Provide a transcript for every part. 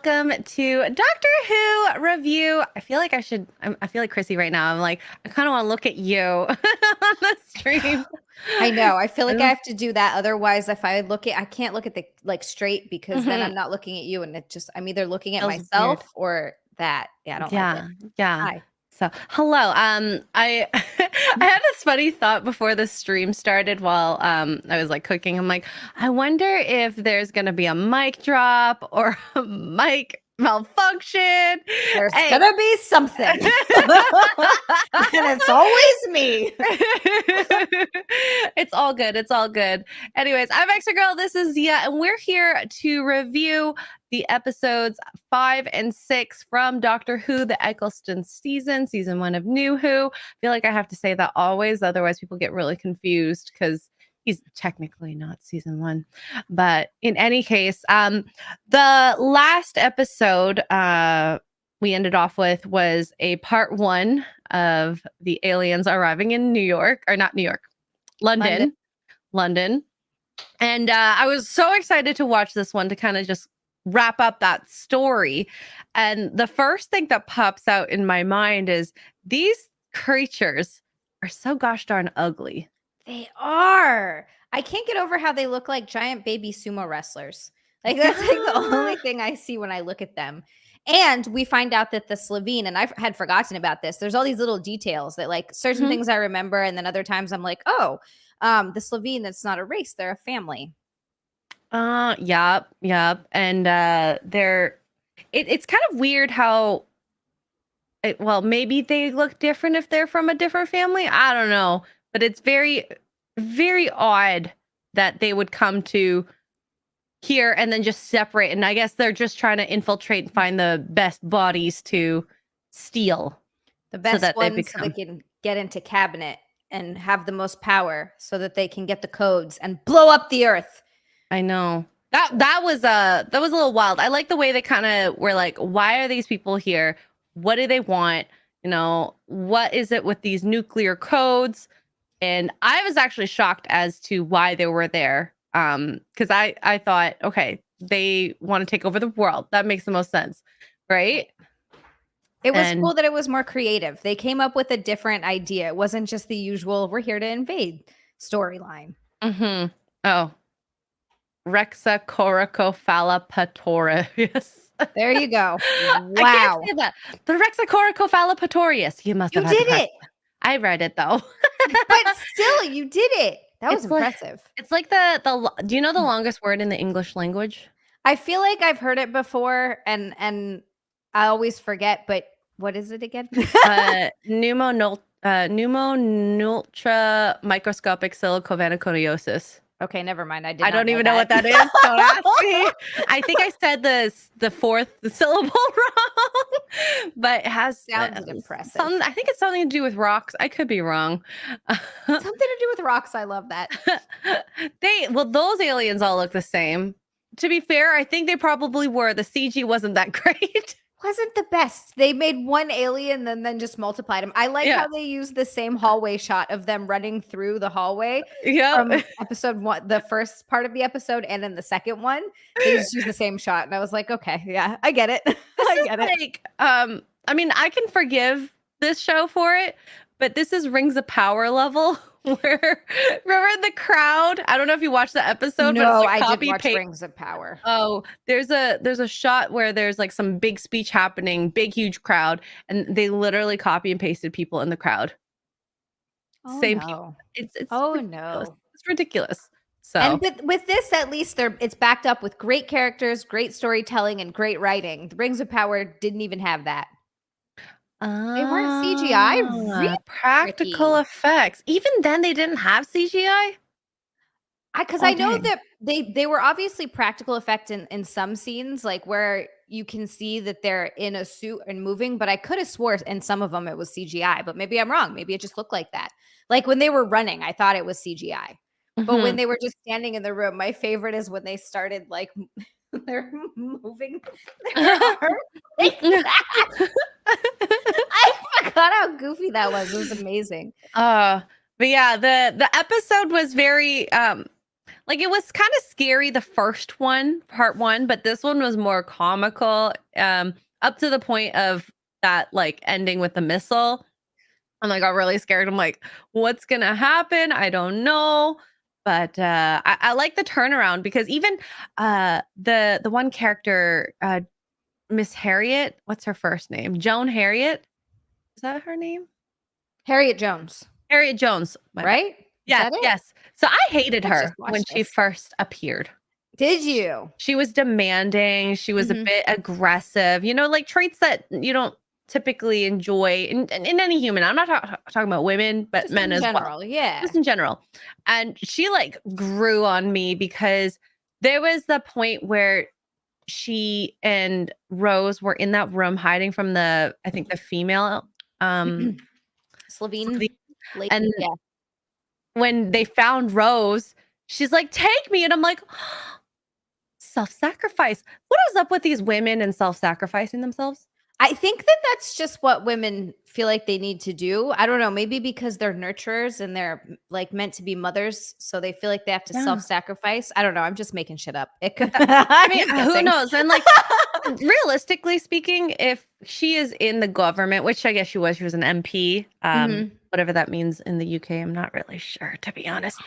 welcome to Doctor Who review. I feel like I feel like Chrissy right now. I'm like, I kind of want to look at you on the stream. I know. I feel like I have to do that. Otherwise, if I can't look at the straight because then I'm not looking at you, and I'm either looking at myself or that. Yeah, I don't like it. Yeah. Hi. So, hello. I had this funny thought before the stream started while I was like cooking. I'm like, I wonder if there's gonna be a mic drop or a mic malfunction. There's gonna be something. And it's always me. It's all good. It's all good. Anyways, I'm Xray Girl. This is Zia, and we're here to review the episodes 5 and 6 from Doctor Who, the Eccleston season 1 of New Who. I feel like I have to say that always, otherwise people get really confused because he's technically not season 1. But in any case, the last episode we ended off with was a part 1 of the aliens arriving in New York, or not New York, London. And I was so excited to watch this one to kind of just wrap up that story. And the first thing that pops out in my mind is these creatures are so gosh darn ugly. They are. I can't get over how they look like giant baby sumo wrestlers. Like that's like the only thing I see when I look at them. And we find out that the Slitheen, and I had forgotten about this, there's all these little details that like certain things I remember, and then other times I'm like, oh, the Slitheen, that's not a race, they're a family. Yep. And it's kind of weird how well, maybe they look different if they're from a different family. I don't know, but it's very, very odd that they would come to here and then just separate. And I guess they're just trying to infiltrate and find the best bodies to steal. The best ones so they can get into cabinet and have the most power so that they can get the codes and blow up the earth. I know. That was a little wild. I like the way they kind of were like, why are these people here? What do they want? You know, what is it with these nuclear codes? And I was actually shocked as to why they were there. Because I thought, okay, they want to take over the world. That makes the most sense, right? It was cool that it was more creative. They came up with a different idea. It wasn't just the usual, we're here to invade storyline. Oh. Rexa Coracophallopatorius. There you go. Wow. I can't say that. The Rexa Coracophallopatorius. You must have did it. I read it though. But still, you did it. That was impressive. It's like the do you know the longest word in the English language? I feel like I've heard it before and I always forget, but what is it again? Pneumoltra microscopic silicovaniconiosis. Okay, never mind. I don't even know what that is. Don't ask me. I think I said the fourth syllable wrong, but it sounds impressive. I think it's something to do with rocks. I could be wrong. Something to do with rocks. I love that. Those aliens all look the same. To be fair, I think they probably were. The CG wasn't that great. Wasn't the best. They made one alien and then just multiplied them. I like how they used the same hallway shot of them running through the hallway from episode 1, the first part of the episode, and in the second one, they just used the same shot. And I was like, okay, yeah, I get it. I get it. I mean, I can forgive this show for it, but this is Rings of Power level. Where remember the crowd? I don't know if you watched the episode. No, but I did watch Rings of Power. Oh, there's a shot where there's like some big speech happening, big huge crowd, and they literally copy and pasted people in the crowd. Same people. It's ridiculous. It's ridiculous. So, and with this, at least it's backed up with great characters, great storytelling, and great writing. The Rings of Power didn't even have that. They weren't CGI. Really practical effects. Even then, they didn't have CGI. Because I know that they were obviously practical effect in some scenes, like where you can see that they're in a suit and moving. But I could have swore in some of them it was CGI. But maybe I'm wrong. Maybe it just looked like that. Like when they were running, I thought it was CGI. But when they were just standing in the room, my favorite is when they started like. They're moving their arms like that. I forgot how goofy that was. It was amazing. But yeah, the episode was very Like it was kind of scary the first one, part one, but this one was more comical. Up to the point of that like ending with the missile. And I got really scared. I'm like, what's gonna happen? I don't know. But I like the turnaround because even the one character, Miss Harriet, what's her first name? Joan Harriet. Is that her name? Harriet Jones. Harriet Jones. Right? Yes, yes. So I hated her when she this. first appeared. Did you? She was demanding. She was a bit aggressive. You know, like traits that you don't typically enjoy in any human. I'm not talking about women, but Just men in as general, well. yeah. Just in general. And she like grew on me because there was the point where she and Rose were in that room hiding from the, I think the female Slitheen. and Yeah. when they found Rose, she's like, take me. And I'm like, self-sacrifice. What is up with these women and self-sacrificing themselves? I think that that's just what women feel like they need to do. I don't know, maybe because they're nurturers and they're like meant to be mothers, so they feel like they have to self-sacrifice. I don't know. I'm just making shit up. It could. I mean, who knows? And like, realistically speaking, if she is in the government, which I guess she was an MP, whatever that means in the UK, I'm not really sure, to be honest.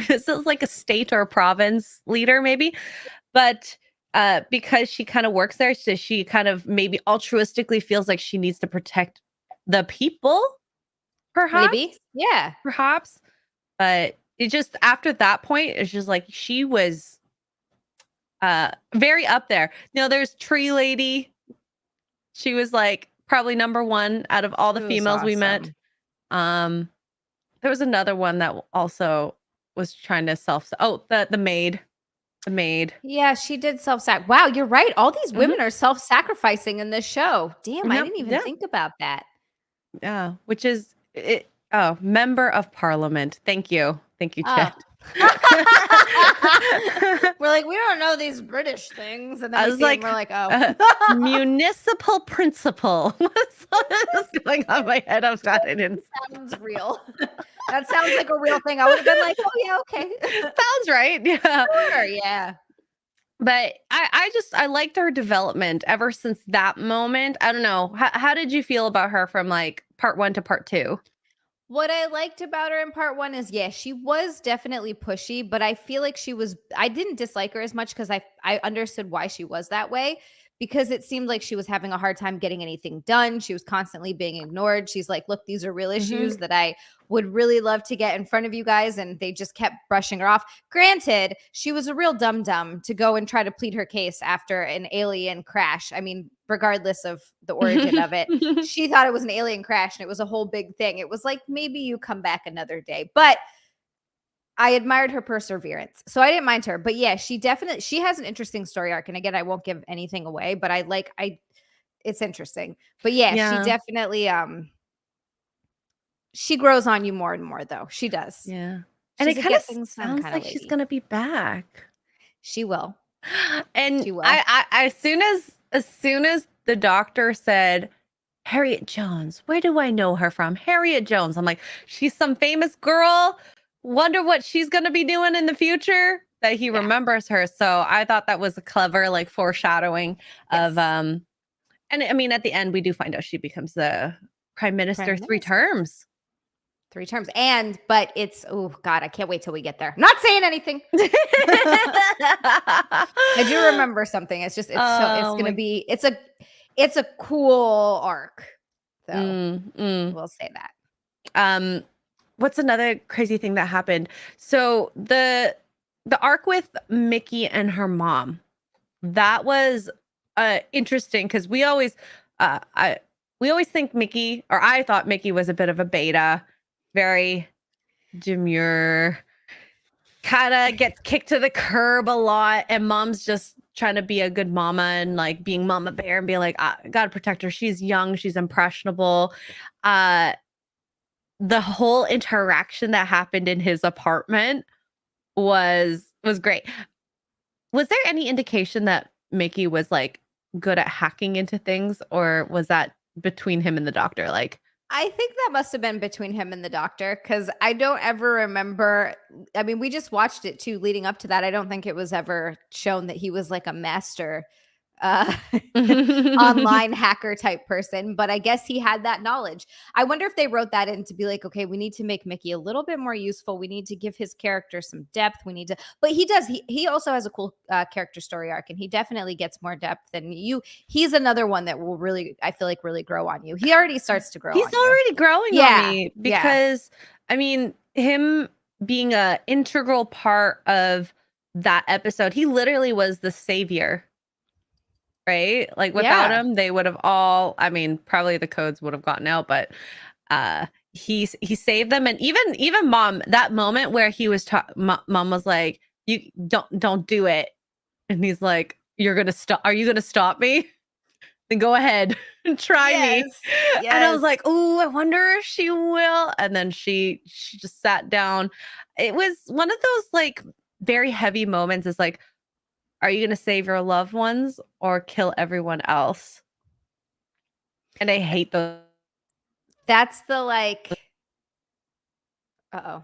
This is like a state or a province leader, maybe, but because she kind of works there, so she kind of maybe altruistically feels like she needs to protect the people, perhaps. Maybe, yeah, perhaps. But it just after that point, it's just like she was very up there. You know, there's Tree Lady. She was like probably number one out of all the females we met. There was another one that also was trying to the maid. The maid. Yeah, she did self-sac. Wow, you're right. All these women are self-sacrificing in this show. Damn, I didn't even think about that. Yeah, which is it. Oh, member of parliament. Thank you. Thank you, Chet. We're like, we don't know these British things. And then I was like, we're like, oh. Municipal principal. What's going on in my head? I've got it in. Sounds real. That sounds like a real thing. I would have been like, oh yeah, okay. Sounds right. Yeah. Sure, yeah. But I liked her development ever since that moment. I don't know. How did you feel about her from like part 1 to part 2? What I liked about her in part 1 is, yeah, she was definitely pushy, but I feel like I didn't dislike her as much because I understood why she was that way, because it seemed like she was having a hard time getting anything done. She was constantly being ignored. She's like, look, these are real issues that I would really love to get in front of you guys. And they just kept brushing her off. Granted, she was a real dum-dum to go and try to plead her case after an alien crash. I mean, regardless of the origin of it, she thought it was an alien crash and it was a whole big thing. It was like, maybe you come back another day. But I admired her perseverance. So I didn't mind her. But yeah, she has an interesting story arc. And again, I won't give anything away, but it's interesting. But yeah, she definitely she grows on you more and more though. She does. Yeah. And it kind of sounds like she's gonna be back. She will. And she will. I as soon as the doctor said, Harriet Jones, where do I know her from? Harriet Jones. I'm like, she's some famous girl. Wonder what she's going to be doing in the future, that he remembers her. So I thought that was a clever like foreshadowing of and I mean at the end we do find out she becomes the prime minister 3 terms. 3 terms. But it's, oh God, I can't wait till we get there. Not saying anything. I do remember something. It's a cool arc. So we'll say that. What's another crazy thing that happened? So the arc with Mickey and her mom, that was interesting because we always think Mickey, or I thought Mickey was a bit of a beta, very demure, kind of gets kicked to the curb a lot, and mom's just trying to be a good mama and like being mama bear and being like, I gotta protect her. She's young, she's impressionable. The whole interaction that happened in his apartment was great. Was there any indication that Mickey was like good at hacking into things, or was that between him and the doctor? Like, I think that must have been between him and the doctor because I don't ever remember. I mean, we just watched it too leading up to that. I don't think it was ever shown that he was like a master uh, online hacker type person, but I guess he had that knowledge. I wonder if they wrote that in to be like, okay, we need to make Mickey a little bit more useful. We need to give his character some depth. We need to, but he does. He also has a cool character story arc, and he definitely gets more depth than you. He's another one that will really, I feel like, really grow on you. He already starts to grow. He's on already you. growing on me because, I mean, him being a integral part of that episode, he literally was the savior. Right? Like without him, they would have all, I mean, probably the codes would have gotten out, but he saved them. And even mom, that moment where he was mom was like, you don't do it. And he's like, you're gonna stop, are you gonna stop me? Then go ahead and try me. Yes. And I was like, oh, I wonder if she will. And then she just sat down. It was one of those like very heavy moments. It's like, are you going to save your loved ones or kill everyone else? And I hate those. That's the like, uh-oh.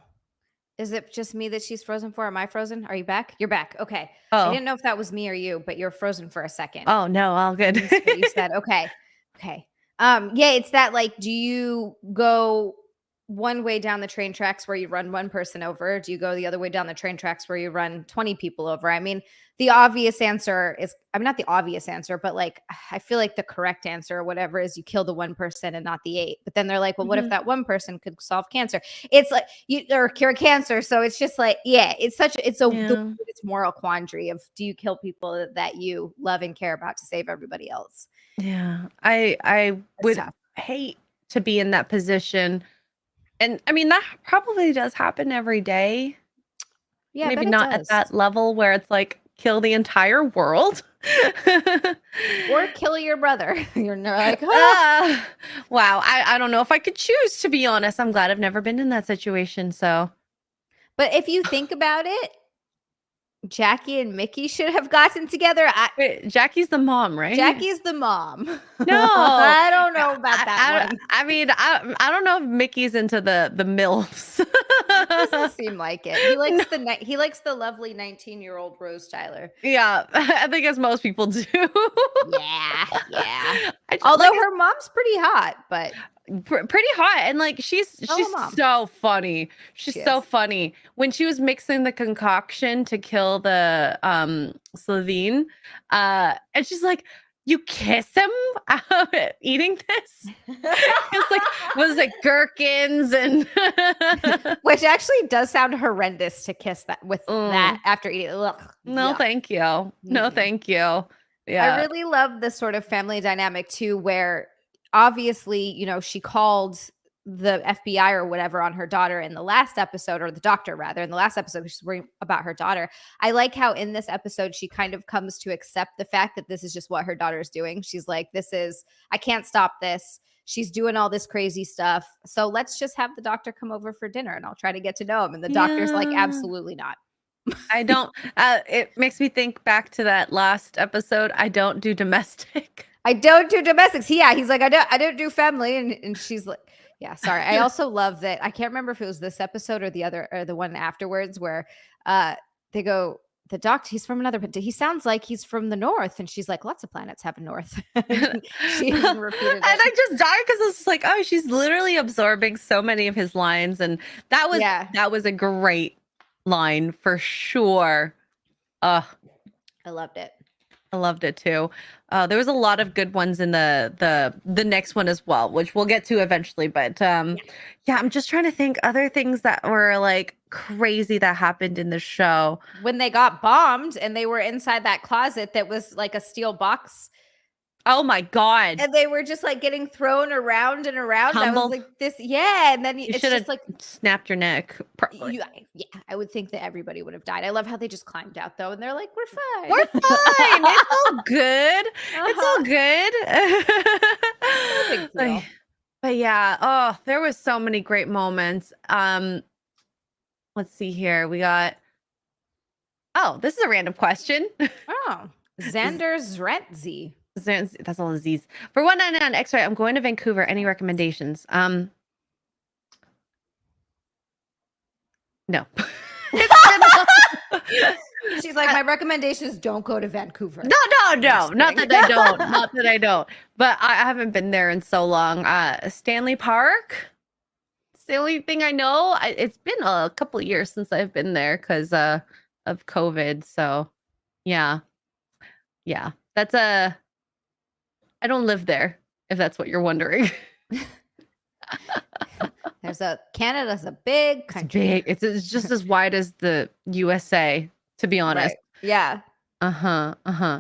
Is it just me that she's frozen for? Am I frozen? Are you back? You're back. Okay. I didn't know if that was me or you, but you're frozen for a second. Oh, no. All good. That's what you said. Okay. Okay. Yeah, it's that like, do you go one way down the train tracks where you run one person over? Do you go the other way down the train tracks where you run 20 people over? I mean, the obvious answer is, I'm not the obvious answer, but like, I feel like the correct answer or whatever is you kill the one person and not the 8. But then they're like, well, what if that one person could solve cancer? It's like or cure cancer. So it's just like, yeah, it's the moral quandary of do you kill people that you love and care about to save everybody else? Yeah, I would hate to be in that position. And I mean, that probably does happen every day. Yeah, maybe not at that level where it's like kill the entire world. Or kill your brother. You're like, wow, I don't know if I could choose, to be honest. I'm glad I've never been in that situation. So, but if you think about it, Jackie and Mickey should have gotten together. Wait, Jackie's the mom, right? Jackie's the mom. No, I don't know about that one. I mean, I don't know if Mickey's into the MILFs. Doesn't seem like it. He likes the lovely 19-year-old Rose Tyler. Yeah, I think as most people do. Yeah. Although her mom's pretty hot, but pretty hot, and like she's so funny. She's so funny. When she was mixing the concoction to kill the Slitheen, and she's like, you kiss him eating this? It's like, was it gherkins and which actually does sound horrendous to kiss that with that after eating. Ugh, no, thank you. No, thank you. Yeah, I really love this sort of family dynamic too, where obviously, you know, she called the FBI or whatever on her daughter in the last episode, or the doctor rather, in the last episode, she's worrying about her daughter. I like how in this episode, she kind of comes to accept the fact that this is just what her daughter is doing. She's like, I can't stop this. She's doing all this crazy stuff. So let's just have the doctor come over for dinner and I'll try to get to know him. And the doctor's like, absolutely not. I don't, it makes me think back to that last episode. I don't do domestic. I don't do domestics. Yeah. He's like, I don't do family. And she's like, yeah, sorry. I also love that. I can't remember if it was this episode or the other, or the one afterwards where they go, the doctor, he's from another, he sounds like he's from the north. And she's like, lots of planets have a north. She even repeated it. And I just died because I was like, oh, she's literally absorbing so many of his lines. And that was a great line for sure. I loved it. I loved it too. There was a lot of good ones in the next one as well, which we'll get to eventually. But yeah, I'm just trying to think other things that were like crazy that happened in the show. When they got bombed and they were inside that closet that was like a steel box. Oh my God. And they were just like getting thrown around and around. Humbled. I was like, this, yeah. And then it's just like snapped your neck. Yeah, I would think that everybody would have died. I love how they just climbed out though. And they're like, we're fine. We're fine. It's all good. It's all good. But yeah, there was so many great moments. Let's see here. We got, this is a random question. Xander Zretzi. That's all the Z's. For 199 X-ray, I'm going to Vancouver. Any recommendations? No. She's like, my recommendation is don't go to Vancouver. No. Not that I don't. Not that I don't. But I haven't been there in so long. Stanley Park. It's the only thing I know. It's been a couple of years since I've been there because of COVID. So, yeah. That's I don't live there, if that's what you're wondering. Canada's a big country. It's big. It's just as wide as the USA, to be honest. Right. Yeah.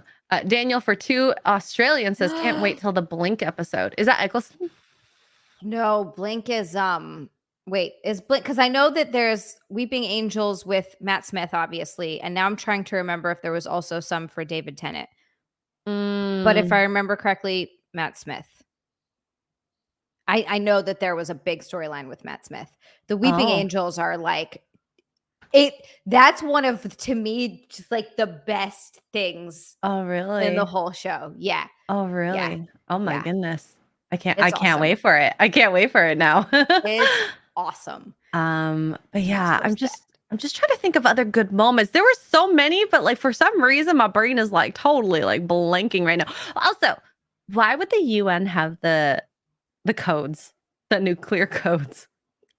Daniel for 2 Australian says can't wait till the Blink episode. Is that Eccleston? No, Blink is is Blink, because I know that there's Weeping Angels with Matt Smith, obviously, and now I'm trying to remember if there was also some for David Tennant. But if I remember correctly, Matt Smith. I know that there was a big storyline with Matt Smith. The Weeping Angels are like that's one of, to me, just like the best things in the whole show. Yeah. Oh, really? Yeah. Oh my goodness. I can't wait for it. I can't wait for it now. It's awesome. But yeah, I'm just trying to think of other good moments. There were so many, but like for some reason my brain is like totally like blanking right now. Also, why would the UN have the codes, the nuclear codes?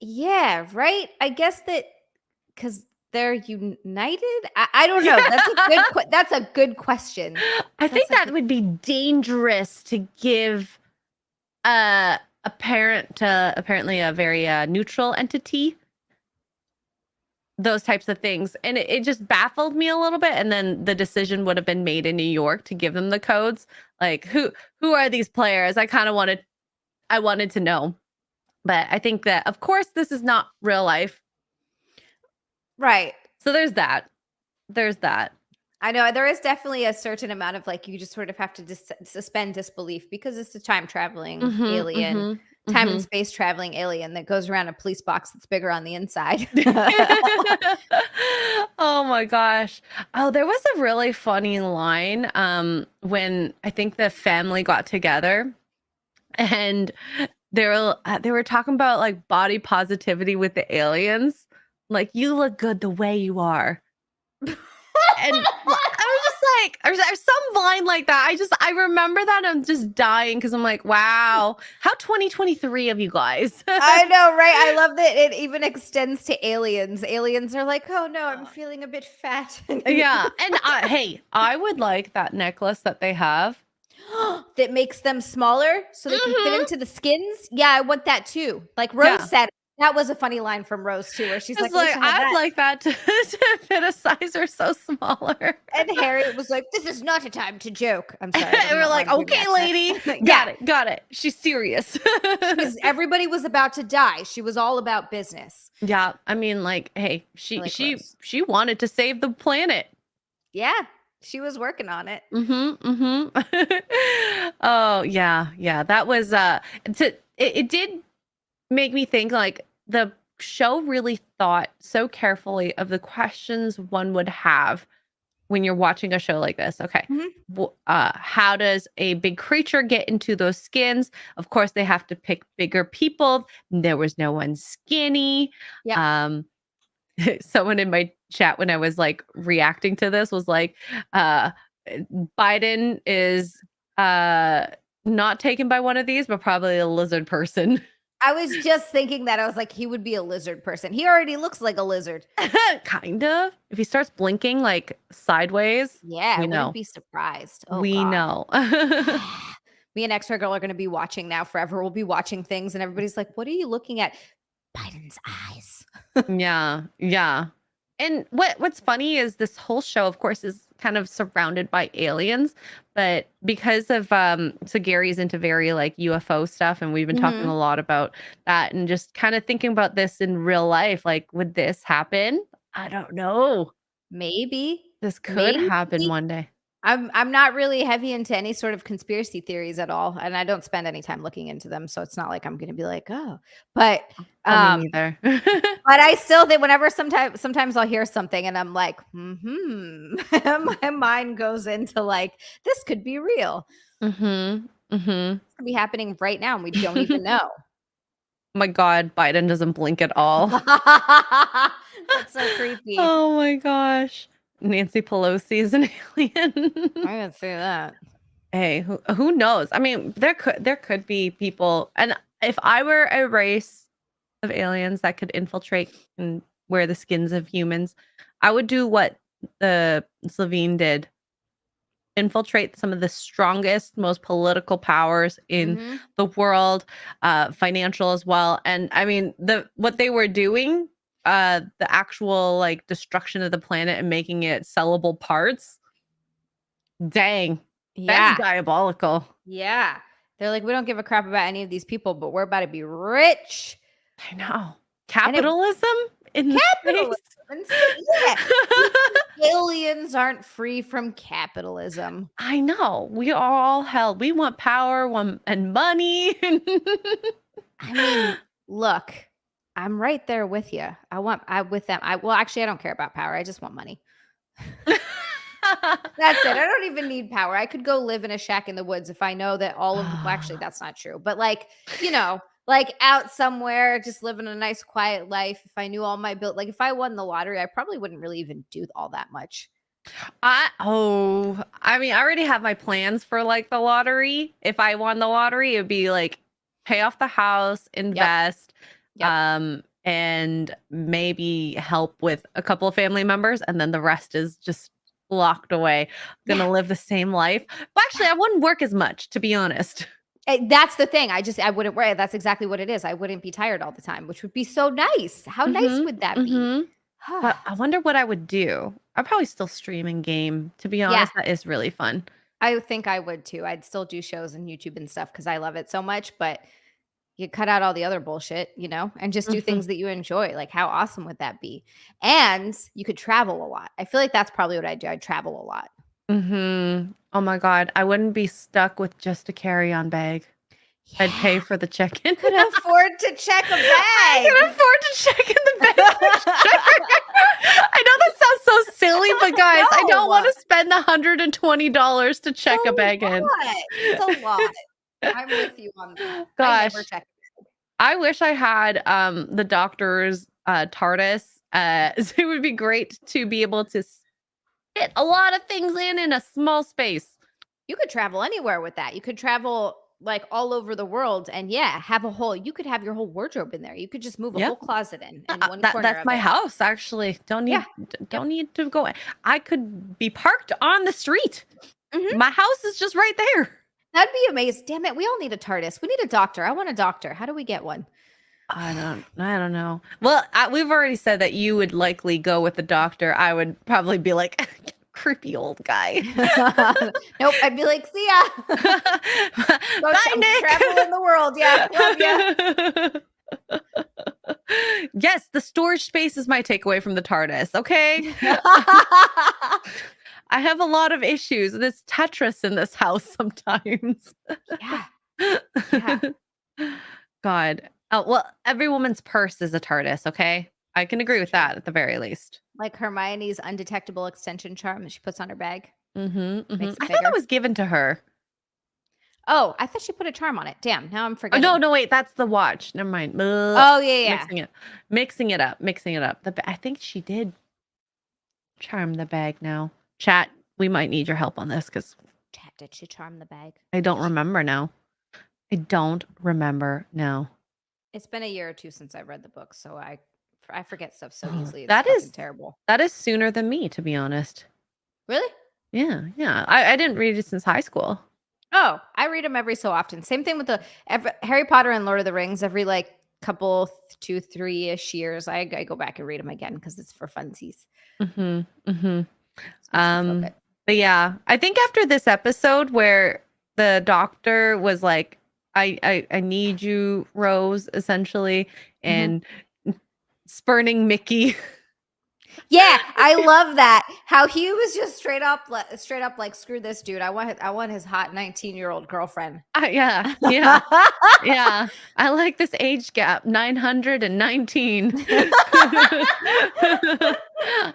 Yeah, right. I guess that because they're united. I don't know. That's a good question. I think that would be dangerous to give a parent to apparently a very neutral entity those types of things, and it just baffled me a little bit. And then the decision would have been made in New York to give them the codes. Like who are these players? I wanted to know. But I think that, of course, this is not real life. Right. So there's that. I know there is definitely a certain amount of like, you just sort of have to suspend disbelief because it's a time traveling alien, time and space traveling alien that goes around a police box that's bigger on the inside. Oh my gosh. Oh, there was a really funny line when I think the family got together and they were talking about like body positivity with the aliens. Like, you look good the way you are. And I was just like, there's some line like that. I remember that. I'm just dying because I'm like, wow, how 2023 of you guys. I know, right? I love that it even extends to aliens. Aliens are like, oh no, I'm feeling a bit fat. Yeah. And hey, I would like that necklace that they have. That makes them smaller so they can fit into the skins. Yeah, I want that too. Like Rose said, that was a funny line from Rose too, where she's like, I'd like that to fit a size or so smaller. And Harriet was like, this is not a time to joke. I'm sorry. And we're like, okay, lady. Got it. She's serious. Everybody was about to die. She was all about business. Yeah. I mean, like, hey, she wanted to save the planet. Yeah. She was working on it. Oh, yeah. That was it did make me think like the show really thought so carefully of the questions one would have when you're watching a show like this. Okay. How does a big creature get into those skins? Of course, they have to pick bigger people. There was no one skinny. Yeah. Someone in my chat when I was like reacting to this was like, Biden is not taken by one of these, but probably a lizard person. I was just thinking that. I was like, he would be a lizard person. He already looks like a lizard. Kind of. If he starts blinking like sideways. Yeah, I wouldn't be surprised. Oh, we know. Me and Xray Girl are going to be watching now forever. We'll be watching things and everybody's like, what are you looking at? Biden's eyes. Yeah. And what's funny is this whole show, of course, is kind of surrounded by aliens, but because of so Gary's into very like UFO stuff, and we've been talking a lot about that, and just kind of thinking about this in real life, like, would this happen? I don't know. Maybe this could happen one day. I'm not really heavy into any sort of conspiracy theories at all, and I don't spend any time looking into them, so it's not like I'm going to be like, oh, but me neither. But I still think whenever sometimes I'll hear something and I'm like, my mind goes into like, this could be real. It's gonna be happening right now, and we don't even know. My God, Biden doesn't blink at all. That's so creepy. Oh my gosh. Nancy Pelosi is an alien. I didn't say that. Hey, who knows? I mean, there could be people, and if I were a race of aliens that could infiltrate and wear the skins of humans, I would do what the Slitheen did. Infiltrate some of the strongest, most political powers in the world, financial as well. And I mean, what they were doing, the actual like destruction of the planet and making it sellable parts. Dang, Yeah. that's diabolical. Yeah. They're like, we don't give a crap about any of these people, but we're about to be rich. I know. Capitalism in Capitalism. Yeah. Aliens aren't free from capitalism. I know. We are all hell. We want power and money. I mean, look, I'm right there with you. With them. Well, actually, I don't care about power. I just want money. That's it. I don't even need power. I could go live in a shack in the woods if I know that all of the, well, actually, that's not true. But like, like out somewhere, just living a nice, quiet life. If I knew all my like if I won the lottery, I probably wouldn't really even do all that much. I mean, I already have my plans for like the lottery. If I won the lottery, it'd be like pay off the house, invest, and maybe help with a couple of family members, and then the rest is just locked away. I'm gonna live the same life. But actually, I wouldn't work as much, to be honest. That's the thing. I wouldn't worry. That's exactly what it is. I wouldn't be tired all the time, which would be so nice. How nice would that be? But I wonder what I would do. I'd probably still stream and game. To be honest, that is really fun. I think I would too. I'd still do shows and YouTube and stuff because I love it so much. But you cut out all the other bullshit, and just do things that you enjoy. Like, how awesome would that be? And you could travel a lot. I feel like that's probably what I'd do. I'd travel a lot. Oh my God. I wouldn't be stuck with just a carry-on bag. Yeah. I'd pay for the check-in. Could afford to check a bag. I could afford to check in the bag. I know that sounds so silly, but guys, I don't want to spend the $120 to check a bag in. It's a lot. I'm with you on that. Gosh, I wish I had the doctor's TARDIS. So it would be great to be able to fit a lot of things in a small space. You could travel anywhere with that. You could travel like all over the world, and you could have your whole wardrobe in there. You could just move a whole closet in one corner. That's my house, actually. Don't need to go. I could be parked on the street. My house is just right there. That'd be amazing. Damn it. We all need a TARDIS. We need a doctor. I want a doctor. How do we get one? I don't know. Well, we've already said that you would likely go with the doctor. I would probably be like, creepy old guy. Nope. I'd be like, see ya. Go Bye, Nick. Travel in the world. Yeah. Love ya. Yes, the storage space is my takeaway from the TARDIS. Okay. I have a lot of issues. There's Tetris in this house sometimes. Yeah. God. Oh, well, every woman's purse is a TARDIS, okay? I can agree with that at the very least. Like Hermione's undetectable extension charm that she puts on her bag. I thought that was given to her. Oh, I thought she put a charm on it. Damn, now I'm forgetting. Oh, no, wait, that's the watch. Never mind. Oh, yeah. Mixing it up. I think she did charm the bag now. Chat, we might need your help on this because. Chat, did she charm the bag? I don't remember now. It's been a year or two since I read the book, so I forget stuff so easily. It's terrible. That is sooner than me, to be honest. Really? Yeah. I didn't read it since high school. Oh, I read them every so often. Same thing with Harry Potter and Lord of the Rings. Every like couple 2-3-ish years, I go back and read them again because it's for funsies. But yeah, I think after this episode where the doctor was like, I need you, Rose, essentially, and spurning Mickey. Yeah, I love that. How he was just straight up like, screw this dude. I want his hot 19-year-old girlfriend. Yeah. I like this age gap, 919.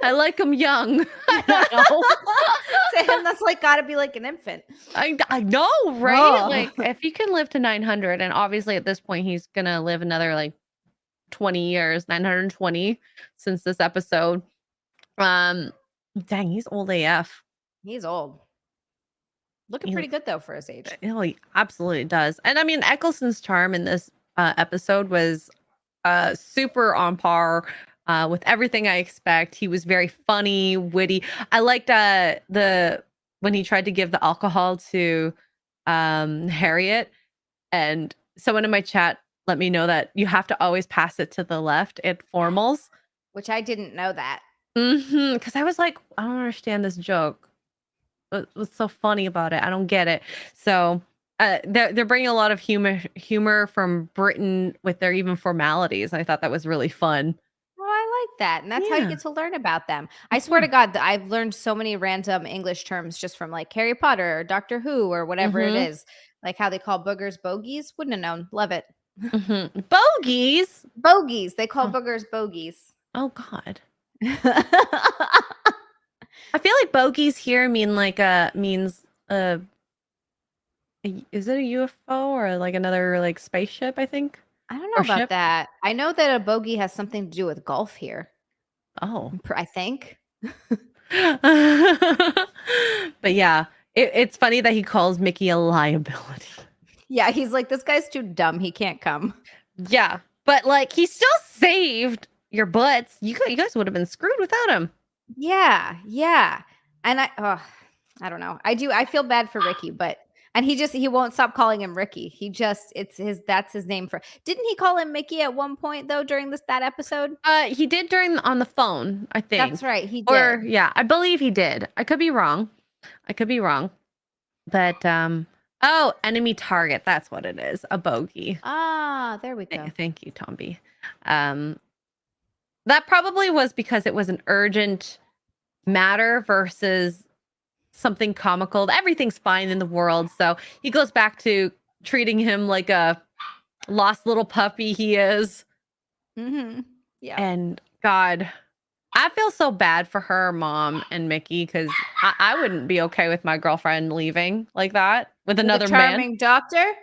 I like him young. I don't know. To him, that's like got to be like an infant. I know, right? Oh. Like if he can live to 900, and obviously at this point he's gonna live another like 20 years, 920 since this episode. Dang, he's old AF. He's old. Looking pretty good though for his age. He absolutely does. And I mean, Eccleston's charm in this episode was super on par with everything I expect. He was very funny, witty. I liked when he tried to give the alcohol to Harriet, and someone in my chat let me know that you have to always pass it to the left at formals, which I didn't know that. Because I was like, I don't understand this joke. What's so funny about it? I don't get it. So they're bringing a lot of humor from Britain with their even formalities. I thought that was really fun. Oh, I like that. And that's how you get to learn about them. I swear to God, that I've learned so many random English terms just from like Harry Potter or Doctor Who or whatever it is. Like how they call boogers bogies. Wouldn't have known. Love it. Bogies? Bogies. They call boogers bogies. Oh, God. I feel like bogies here means is it a UFO or like another like spaceship, I think? I don't know about that. I know that a bogey has something to do with golf here. Oh. I think. But yeah, it's funny that he calls Mickey a liability. Yeah, he's like, this guy's too dumb. He can't come. Yeah, but like he still saved your butts. You guys would have been screwed without him. Yeah. And I don't know. I feel bad for Ricky, and he won't stop calling him Ricky. That's his name for. Didn't he call him Mickey at one point though during that episode? He did on the phone, I think. That's right. He did. Or yeah, I believe he did. I could be wrong. But enemy target. That's what it is. A bogey. Ah, there we go. Thank you, Tomby. That probably was because it was an urgent matter versus something comical. Everything's fine in the world. So he goes back to treating him like a lost little puppy he is. Mm-hmm. Yeah. And God, I feel so bad for her mom and Mickey because I wouldn't be okay with my girlfriend leaving like that with another charming doctor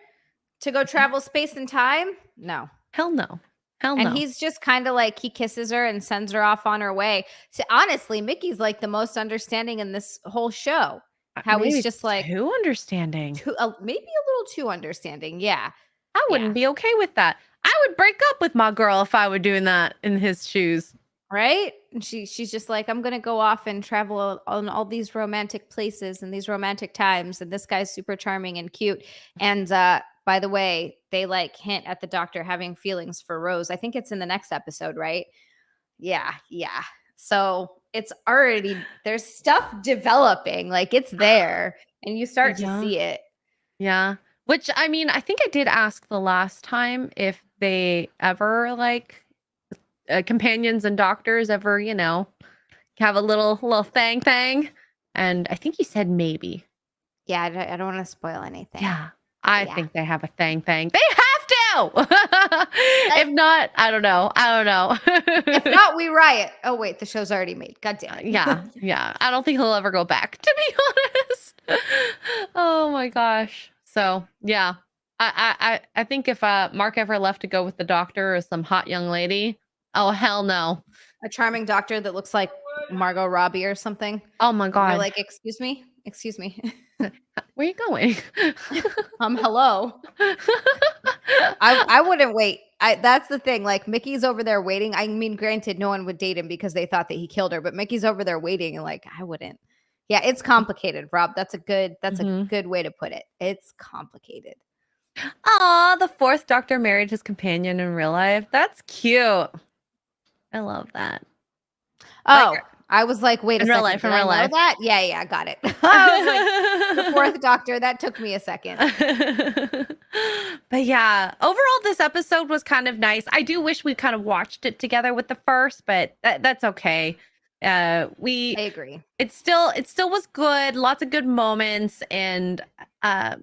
to go travel space and time. No. Hell no. And he's just kind of like, he kisses her and sends her off on her way. So honestly, Mickey's like the most understanding in this whole show. How maybe he's just like too understanding. Maybe a little too understanding. Yeah. I wouldn't be okay with that. I would break up with my girl if I were doing that in his shoes. Right? And she's just like, I'm going to go off and travel on all these romantic places and these romantic times. And this guy's super charming and cute. And by the way, they like hint at the doctor having feelings for Rose. I think it's in the next episode, right? Yeah. So it's already, there's stuff developing, like it's there and you start to see it. Yeah. Which, I mean, I think I did ask the last time if they ever like companions and doctors ever, have a little thing. And I think you said maybe. Yeah. I don't want to spoil anything. Yeah. I think they have a thing. They have to. If not, I don't know. If not, we riot. Oh wait, the show's already made. God damn it. Yeah. I don't think he'll ever go back, to be honest. Oh my gosh. So yeah, I think if Mark ever left to go with the doctor or some hot young lady, oh hell no. A charming doctor that looks like Margot Robbie or something. Oh my God. You're like, excuse me. Where are you going? Hello. I wouldn't wait. That's the thing. Like Mickey's over there waiting. I mean, granted, no one would date him because they thought that he killed her, but Mickey's over there waiting and like, I wouldn't. Yeah, it's complicated, Rob. That's a good way to put it. It's complicated. Aw, the fourth doctor married his companion in real life. That's cute. I love that. Oh, I was like, wait a second. In real life. That? Yeah, I got it. I was like, the fourth doctor. That took me a second. But yeah, overall, this episode was kind of nice. I do wish we kind of watched it together with the first, but that's okay. I agree. It still was good. Lots of good moments, and I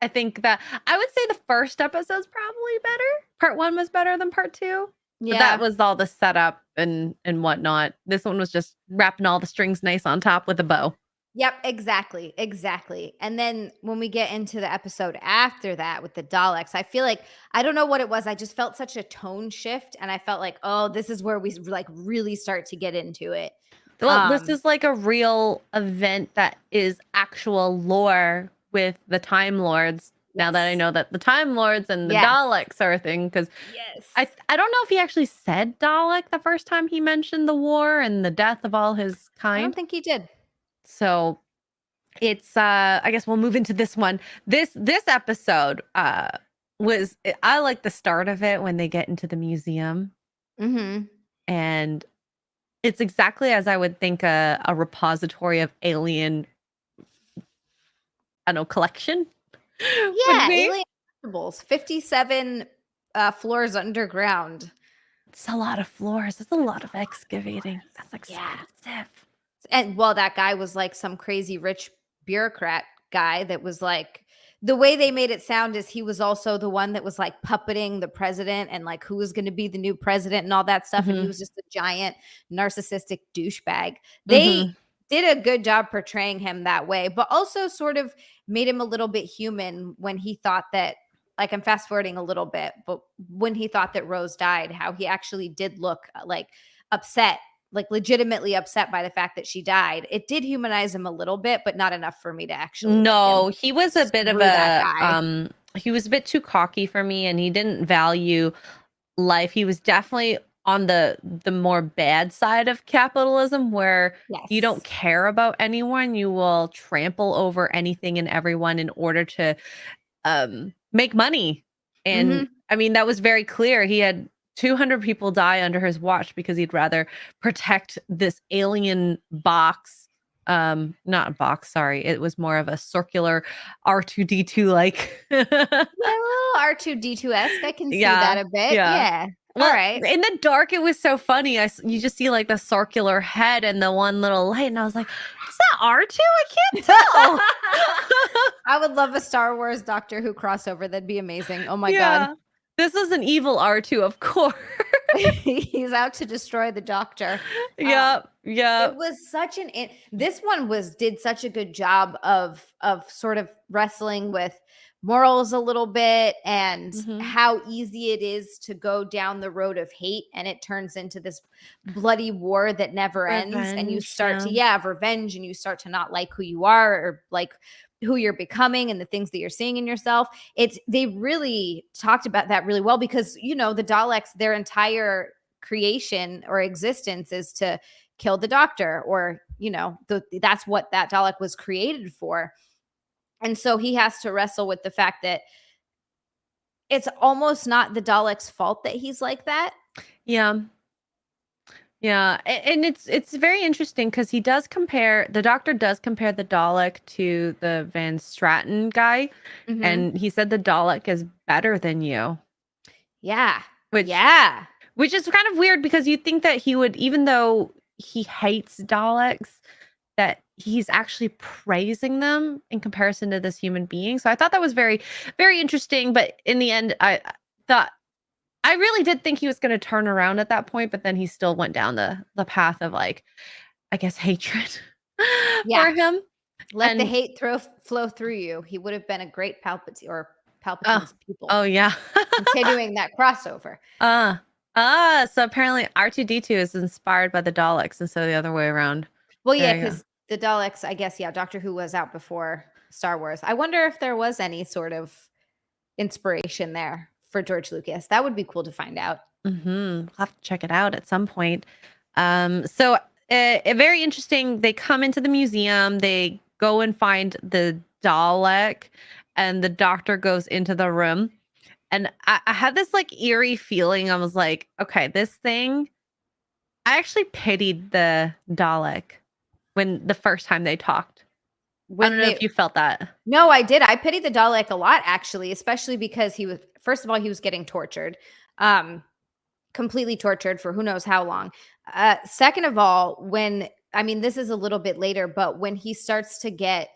think that I would say the first episode's probably better. Part 1 was better than part 2. Yeah, but that was all the setup and whatnot. This one was just wrapping all the strings nice on top with a bow. Yep, exactly. And then when we get into the episode after that with the Daleks, I feel like I don't know what it was. I just felt such a tone shift, and I felt like, oh, this is where we like really start to get into it. Well, this is like a real event that is actual lore with the Time Lords. Now that I Yes. know that the Time Lords and the Yes. Daleks are a thing, because Yes. I don't know if he actually said Dalek the first time he mentioned the war and the death of all his I don't kind. think he did. So it's I guess we'll move into this one. This episode was I like the start of it when they get into the museum, Mm-hmm. and it's exactly as I would think a repository of alien, I don't know, collection would Yeah, be. alien collectibles, 57 floors underground. It's a lot of floors. It's a lot of excavating. That's expensive. Yeah. And well, that guy was like some crazy rich bureaucrat guy that was like, the way they made it sound is he was also the one that was like puppeting the president and like who was going to be the new president and all that stuff. And he Mm-hmm. was just a giant narcissistic douchebag. Mm-hmm. They did a good job portraying him that way, but also sort of made him a little bit human when he thought that, like, I'm fast forwarding a little bit, but when he thought that Rose died, how he actually did look like upset, like legitimately upset by the fact that she died. It did humanize him a little bit, but not enough for me to actually like No, him. he was a bit of Screw that a guy. he was a bit too cocky for me, and he didn't value life. He was definitely on the more bad side of capitalism, where you don't Yes. care about anyone. You will trample over anything and everyone in order to make money. And Mhm. I mean, that was very clear. He had 200 people die under his watch because he'd rather protect this alien box. Not a box, sorry. It was more of a circular R2D2 like. Yeah, a little R2D2-esque. I can see Yeah. that a bit. Yeah. Yeah. All Well, right. in the dark, it was so funny. You just see like the circular head and the one little light, and I was like, "Is that R2? I can't tell." I would love a Star Wars Doctor Who crossover. That'd be amazing. Oh my God. Yeah, this is an evil R2, of course. He's out to destroy the Doctor. Yep, It yep. was such an this one did such a good job of sort of wrestling with morals a little bit and Mhm. how easy it is to go down the road of hate and it turns into this bloody war that never ends and you Revenge, start yeah. to have revenge and you start to not like who you are or like who you're becoming and the things that you're seeing in yourself. They really talked about that really well because the Daleks, their entire creation or existence is to kill the Doctor or that's what that Dalek was created for. And so he has to wrestle with the fact that it's almost not the Dalek's fault that he's like that. Yeah. Yeah, and it's very interesting because the Doctor does compare the Dalek to the Van Straten guy, Mm-hmm. and he said the Dalek is better than you, Yeah. which Yeah. which is kind of weird because you think that he would, even though he hates Daleks, that he's actually praising them in comparison to this human being. So I thought that was very, very interesting. But in the end, thought I really did think he was going to turn around at that point, but then he still went down the path of, like, I guess, hatred Yeah. for him. Let the And hate flow through you. He would have been a great Palpatine or oh, Palpatine's pupil. oh yeah. Continuing that crossover. So apparently R2D2 is inspired by the Daleks instead of the other way around. Well, yeah, There you go. because the Daleks, I guess, yeah, Doctor Who was out before Star Wars. I wonder if there was any sort of inspiration there for George Lucas. That would be cool to find out. We'll have to check it out at some point. So very interesting. They come into the museum. They go and find the Dalek, and the Doctor goes into the room. And I had this like eerie feeling. I was like, okay, this thing. I actually pitied the Dalek when the first time they talked. I don't know if you felt that. No, I did. I pity the Dalek a lot, actually, especially because he was, first of all, he was getting tortured, completely tortured for who knows how long. Second of all, this is a little bit later, but when he starts to get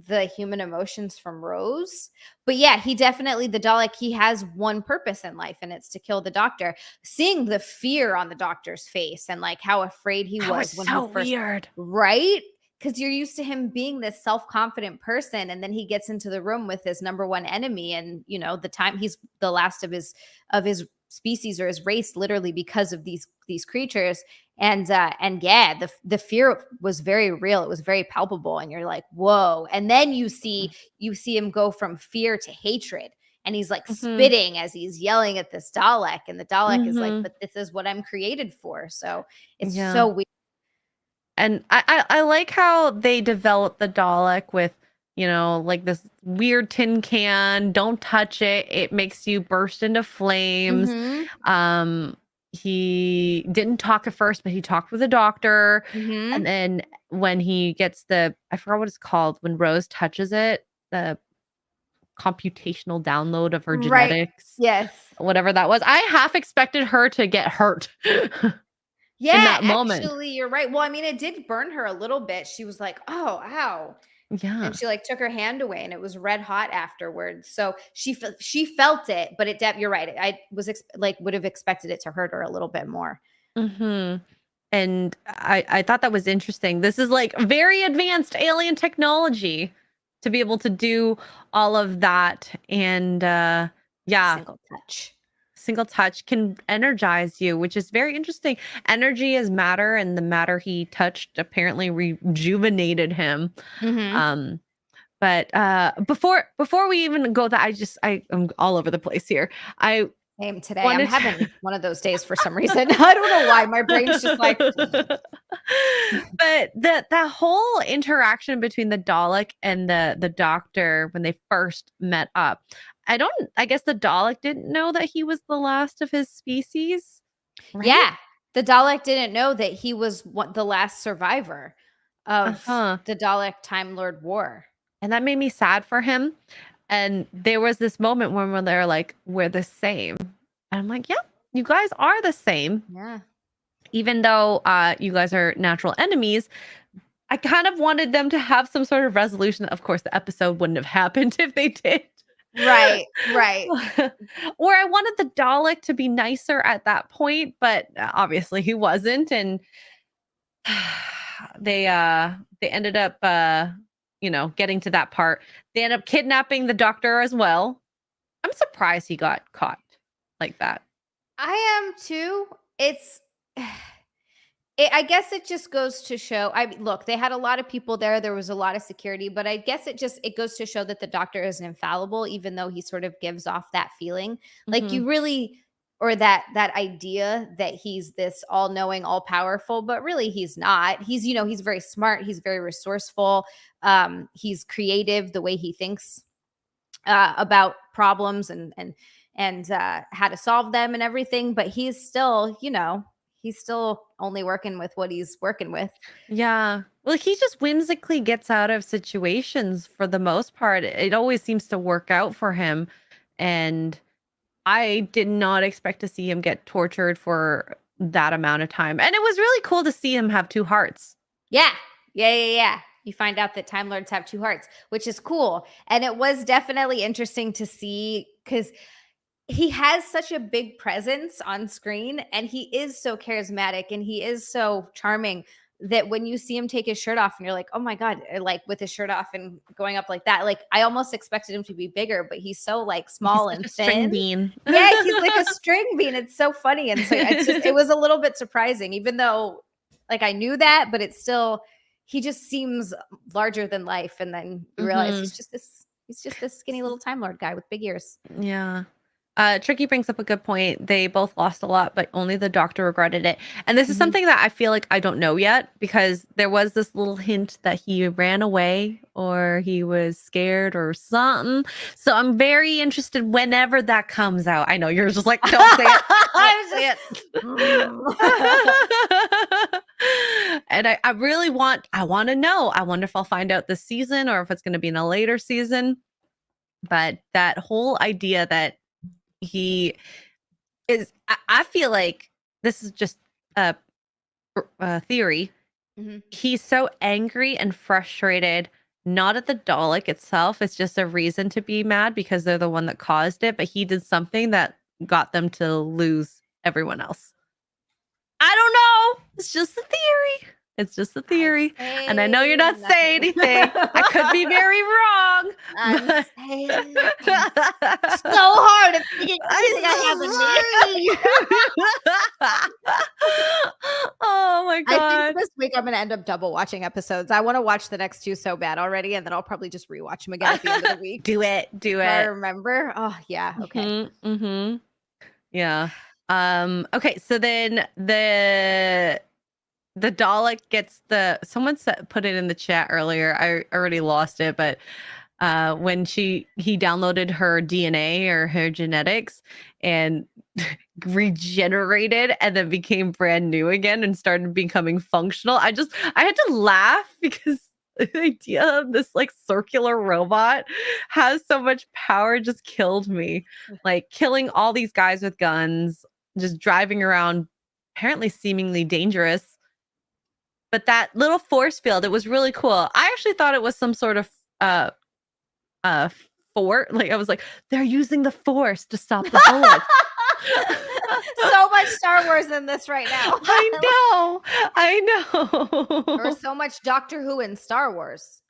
the human emotions from Rose. But yeah, the Dalek, he has one purpose in life, and it's to kill the Doctor. Seeing the fear on the Doctor's face and like how afraid he That was was when so he first, weird. right? because you're used to him being this self-confident person, and then he gets into the room with his number one enemy, and the time he's the last of his species or his race, literally, because of these creatures. And yeah, the fear was very real. It was very palpable, and you're like, whoa. And then you see him go from fear to hatred, and he's like spitting as he's yelling at this Dalek, and the Dalek is like, but this is what I'm created for. So it's so weird. And I like how they developed the Dalek with, like this weird tin can. Don't touch it. It makes you burst into flames. He didn't talk at first, but he talked with the doctor. And then when he gets I forgot what it's called, when Rose touches it, the computational download of her genetics. Yes. Whatever that was. I half expected her to get hurt. Yeah, in that moment. Actually, you're right. Well, I mean, it did burn her a little bit. She was like, oh, ow. Yeah. And she like took her hand away, and it was red hot afterwards. So she felt it, but you're right. I was would have expected it to hurt her a little bit more. And I thought that was interesting. This is like very advanced alien technology to be able to do all of that. And single touch can energize you, which is very interesting. Energy is matter, and the matter he touched apparently rejuvenated him. But before we even go that, I'm all over the place here. Same today. I'm having one of those days for some reason. I don't know why. My brain's just like. But that whole interaction between the Dalek and the doctor when they first met up, I guess the Dalek didn't know that he was the last of his species. Right? Yeah. The Dalek didn't know that he was the last survivor of the Dalek Time Lord War. And that made me sad for him. And there was this moment when they're like, we're the same. And I'm like, yeah, you guys are the same. Yeah. Even though you guys are natural enemies, I kind of wanted them to have some sort of resolution. Of course, the episode wouldn't have happened if they did. Right. Or I wanted the Dalek to be nicer at that point, but obviously he wasn't. And they ended up getting to that part. They end up kidnapping the doctor as well. I'm surprised he got caught like that. I am too. I guess it just goes to show. Look, they had a lot of people there. There was a lot of security, but I guess it goes to show that the doctor isn't infallible, even though he sort of gives off that feeling. Like you really, or that idea that he's this all-knowing, all-powerful, but really he's not. He's very smart. He's very resourceful. He's creative the way he thinks about problems and how to solve them and everything. But he's still, he's still only working with what he's working with. Yeah. Well, he just whimsically gets out of situations for the most part. It always seems to work out for him. And I did not expect to see him get tortured for that amount of time. And it was really cool to see him have two hearts. Yeah. You find out that Time Lords have two hearts, which is cool. And it was definitely interesting to see because he has such a big presence on screen, and he is so charismatic and he is so charming that when you see him take his shirt off and you're like, oh my God, like with his shirt off and going up like that, like I almost expected him to be bigger, but he's so like small and thin. String bean. Yeah, he's like a string bean. It's so funny. And so it was a little bit surprising, even though like I knew that, but it's still, he just seems larger than life. And then you realize he's just this skinny little Time Lord guy with big ears. Yeah. Tricky brings up a good point. They both lost a lot, but only the doctor regretted it. And this is something that I feel like I don't know yet, because there was this little hint that he ran away or he was scared or something. So I'm very interested whenever that comes out. I know you're just like, don't say it. Don't say it. And I really want to know. I wonder if I'll find out this season or if it's going to be in a later season. But that whole idea that he is, I feel like this is just a theory. He's so angry and frustrated, not at the Dalek itself. It's just a reason to be mad because they're the one that caused it, but he did something that got them to lose everyone else. I don't know. It's just a theory. It's just a theory. And I know you're not saying anything. I could be very wrong. I'm but- saying so hard. It's thinking everything I have in me. Oh my I god. think this week I'm going to end up double watching episodes. I want to watch the next two so bad already, and then I'll probably just rewatch them again at the end of the week. Do it. I remember. Oh yeah. Okay. Mm-hmm. Yeah. Okay. So then the Dalek gets someone put it in the chat earlier. I already lost it, but when he downloaded her DNA or her genetics and regenerated and then became brand new again and started becoming functional. I had to laugh because the idea of this like circular robot has so much power just killed me. Like killing all these guys with guns, just driving around, apparently seemingly dangerous. But that little force field, it was really cool. I actually thought it was some sort of fort. Like I was like, they're using the force to stop the bullets. So much Star Wars in this right now. I know. Or so much Doctor Who in Star Wars.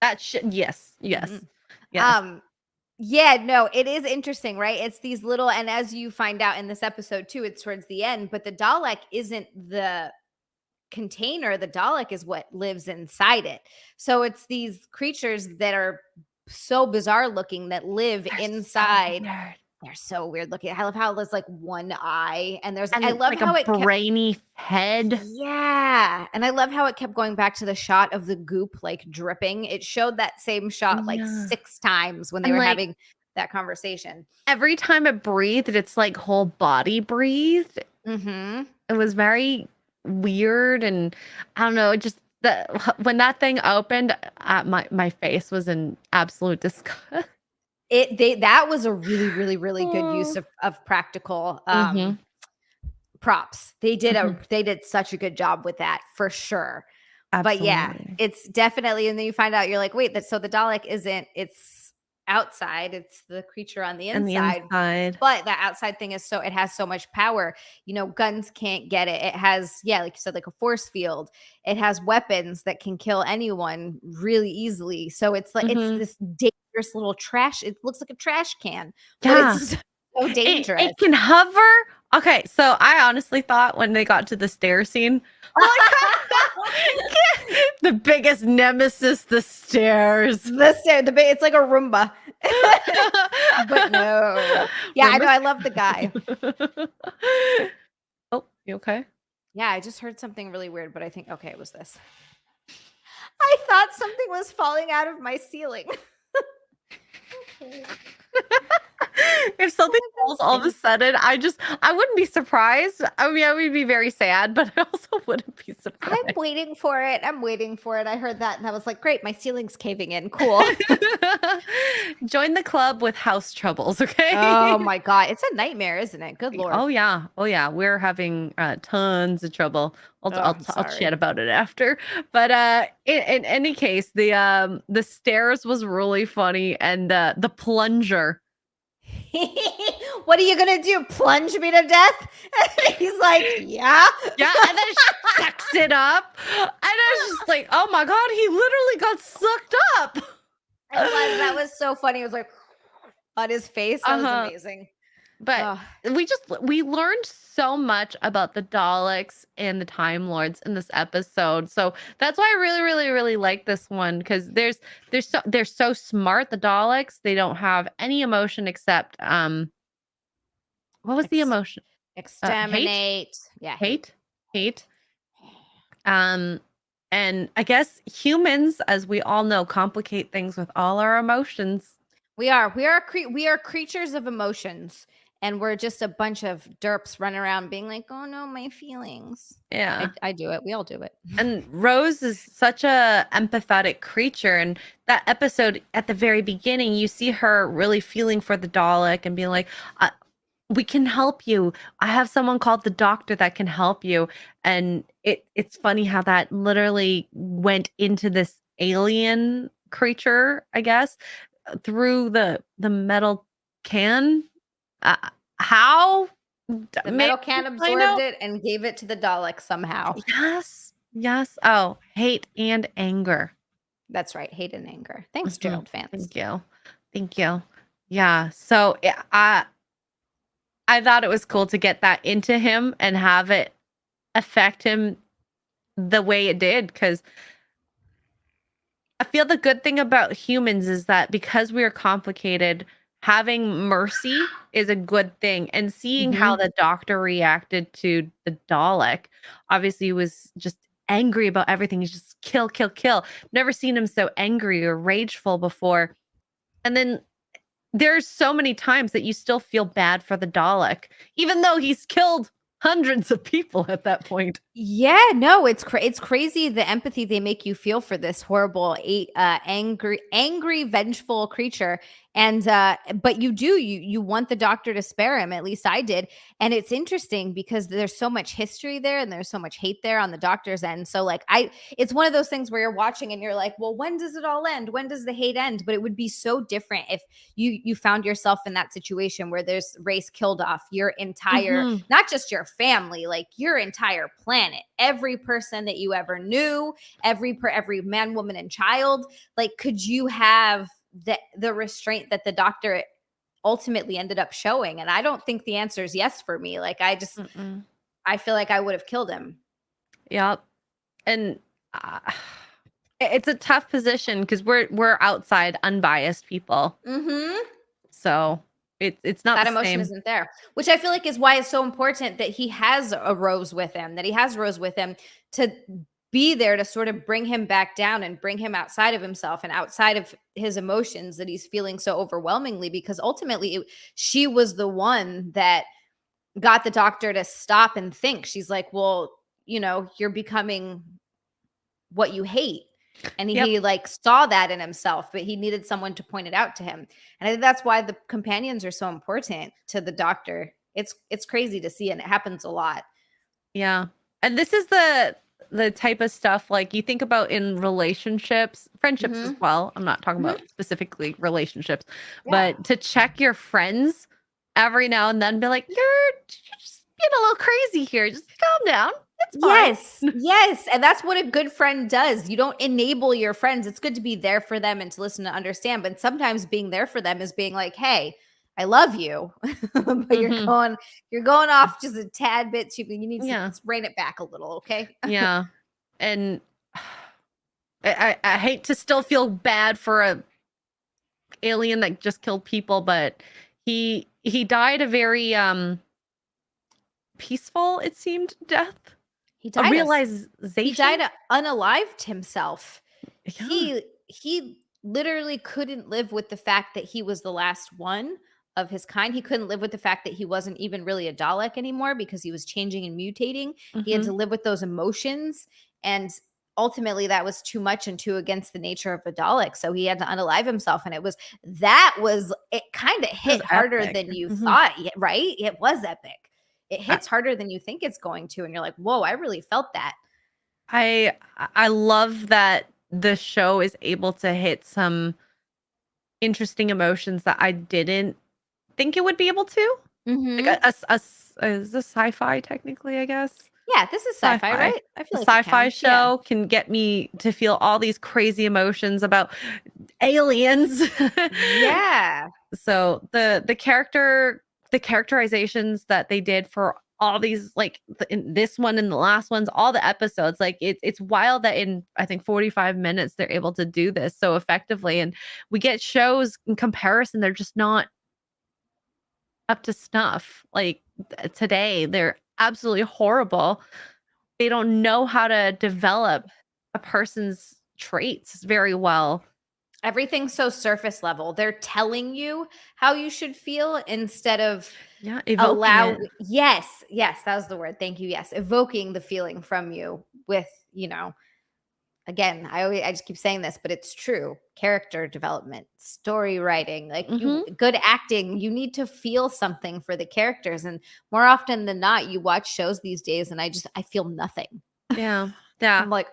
That shit. Yes. Yes. Yeah, no, it is interesting, right? It's these little, and as you find out in this episode too, it's towards the end, but the Dalek isn't the container. The Dalek is what lives inside it. So it's these creatures that are so bizarre looking that live inside. They're so weird looking. I love how there's like one eye, and I love like how a brainy head. Yeah, and I love how it kept going back to the shot of the goop like dripping. It showed that same shot like 6 times when they were having that conversation. Every time it breathed, its like whole body breathed. Mm-hmm. It was very weird, and I don't know. Just when that thing opened, my face was in absolute disgust. That was a really, really, really good use of practical props. They did such a good job with that for sure. Absolutely. But yeah, it's definitely, and then you find out you're like, wait, so the Dalek it's outside, it's the creature on the inside. But that outside thing it has so much power. Guns can't get it. It has, like you said, like a force field. It has weapons that can kill anyone really easily. So it's like it's this dangerous little trash. It looks like a trash can. But it's so dangerous. It can hover. Okay, so I honestly thought when they got to the stair scene, the biggest nemesis, the stairs. It's like a Roomba. But no. Yeah, I know. I love the guy. Oh, you okay? Yeah, I just heard something really weird, but I think, okay, it was this. I thought something was falling out of my ceiling. If something falls all of a sudden, I wouldn't be surprised. I mean, I would be very sad, but I also wouldn't be surprised. I'm waiting for it. I heard that and I was like, great, my ceiling's caving in. Cool. Join the club with house troubles, okay? Oh my God. It's a nightmare, isn't it? Good Lord. Oh yeah. We're having tons of trouble. I'll chat about it after. But in any case, the stairs was really funny, and the plunger. What are you gonna do? Plunge me to death? He's like, yeah. And then she sucks it up, and I was just like, oh my God, he literally got sucked up. That was so funny. It was like on his face. That was amazing. But we learned so much about the Daleks and the Time Lords in this episode. So that's why I really, really, really like this one, because they're so smart, the Daleks. They don't have any emotion except what was the emotion? Exterminate. Hate. And I guess humans, as we all know, complicate things with all our emotions. We are creatures of emotions. And we're just a bunch of derps running around being like, oh no, my feelings. Yeah. I do it. We all do it. And Rose is such a empathetic creature. And that episode at the very beginning, you see her really feeling for the Dalek and being like, we can help you. I have someone called the doctor that can help you. And it's funny how that literally went into this alien creature, I guess, through the metal can. How the metal can absorbed it and gave it to the Dalek somehow. Yes. Yes. Oh, hate and anger. That's right. Hate and anger. Thanks, Gerald fans. Thank you. Thank you. Yeah. So I thought it was cool to get that into him and have it affect him the way it did, because I feel the good thing about humans is that because we are complicated, having mercy is a good thing. And seeing how the doctor reacted to the Dalek, obviously he was just angry about everything. He's just kill, kill, kill. Never seen him so angry or rageful before. And then there's so many times that you still feel bad for the Dalek, even though he's killed hundreds of people at that point. Yeah, no, it's crazy the empathy they make you feel for this horrible, angry, vengeful creature. And but you want the doctor to spare him. At least I did. And it's interesting because there's so much history there and there's so much hate there on the doctor's end. So like it's one of those things where you're watching and you're like, well, when does it all end? When does the hate end? But it would be so different if you found yourself in that situation where there's race killed off your entire, not just your family, like your entire planet, every person that you ever knew, every man, woman, and child. Like, could you have the restraint that the doctor ultimately ended up showing? And I don't think the answer is yes for me. Like, I feel like I would have killed him. Yep. And it's a tough position because we're outside, unbiased people. So it's not that the emotion same. Isn't there, which I feel like is why it's so important that he has a Rose with him, to be there to sort of bring him back down and bring him outside of himself and outside of his emotions that he's feeling so overwhelmingly, because ultimately she was the one that got the doctor to stop and think. She's like, well, you're becoming what you hate. And he like saw that in himself, but he needed someone to point it out to him. And I think that's why the companions are so important to the doctor. It's crazy to see, and it happens a lot. Yeah. And this is the type of stuff like you think about in relationships, friendships as well. I'm not talking about specifically relationships, but to check your friends every now and then, be like, you're just being a little crazy here. Just calm down. It's fine. Yes. And that's what a good friend does. You don't enable your friends. It's good to be there for them and to listen and understand. But sometimes being there for them is being like, hey, I love you, but you're going off just a tad bit too. You need to rein it back a little, okay? Yeah. And I hate to still feel bad for a alien that just killed people, but he died a very peaceful, it seemed, death. He died realization. He died unalived himself. Yeah. He literally couldn't live with the fact that he was the last one of his kind. He couldn't live with the fact that he wasn't even really a Dalek anymore because he was changing and mutating. He had to live with those emotions, and ultimately that was too much and too against the nature of a Dalek. So he had to unalive himself, and it kind of hit harder than you thought, right? It was epic. It hits harder than you think it's going to, and you're like, whoa, I really felt that. I love that the show is able to hit some interesting emotions that I didn't think it would be able to. Like is this sci-fi technically, I guess? Yeah, this is sci-fi, right? I feel like sci-fi show can get me to feel all these crazy emotions about aliens. Yeah. So the characterizations that they did for all these, like in this one and the last ones, all the episodes, like it's wild that in I think 45 minutes they're able to do this so effectively. And we get shows in comparison, they're just not up to snuff. Like today, they're absolutely horrible. They don't know how to develop a person's traits very well. Everything's so surface level. They're telling you how you should feel instead of evoking it. Yes, that was the word. Thank you. Yes, evoking the feeling from you with, again, I just keep saying this, but it's true. Character development, story writing, like good acting. You need to feel something for the characters, and more often than not, you watch shows these days, and I feel nothing. Yeah. I'm like,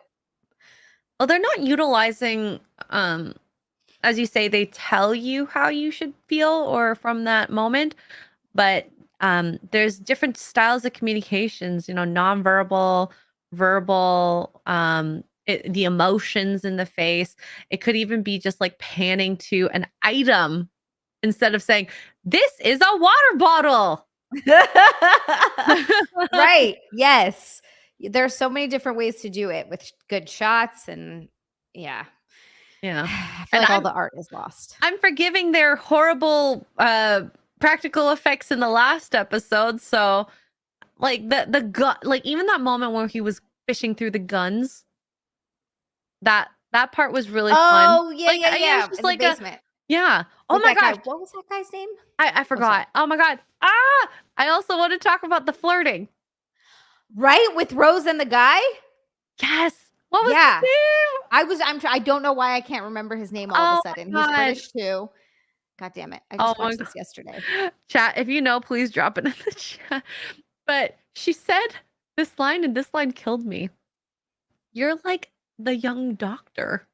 well, they're not utilizing, as you say, they tell you how you should feel or from that moment, but there's different styles of communications, nonverbal, verbal, the emotions in the face. It could even be just like panning to an item instead of saying, "This is a water bottle." Right. Yes. There's so many different ways to do it with good shots and yeah. Yeah. I feel And like all the art is lost. I'm forgiving their horrible practical effects in the last episode. So like the gun, like even that moment where he was fishing through the guns, that part was really fun. Oh, yeah, Like yeah, it was yeah. just In the like a basement yeah. Oh with my that guy. gosh. What was that guy's name? I Oh, sorry. forgot. Oh my god. I also want to talk about the flirting. Right? With Rose and the guy? Yes. What was Yeah. his name? I don't know why I can't remember his name all of a Oh sudden. my He's god. British too. God damn it. I Oh just my watched god. this yesterday. Chat, if you know, please drop it in the chat. But she said this line, and this line killed me. You're like the young doctor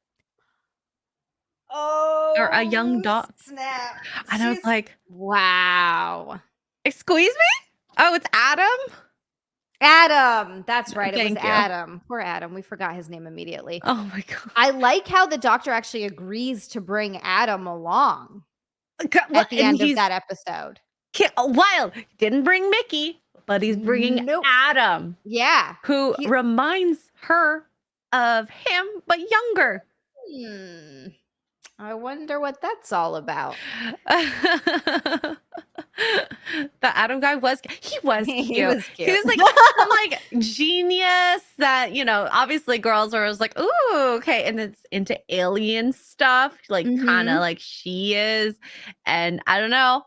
or a young Oh, doc. snap. And I was like, wow. excuse me? Oh, it's Adam? Adam. That's right. It was Thank you. Adam. Poor Adam. We forgot his name immediately. Oh my god. I like how the doctor actually agrees to bring Adam along at the And end of he's that episode. wild. Didn't bring Mickey, but he's bringing Nope. Adam, Yeah. who reminds her of him, but younger. I wonder what that's all about. The Adam guy was he was cute. He was cute. He was like some like genius that, obviously girls are always like, ooh, okay. And it's into alien stuff, like kind of like she is. And I don't know.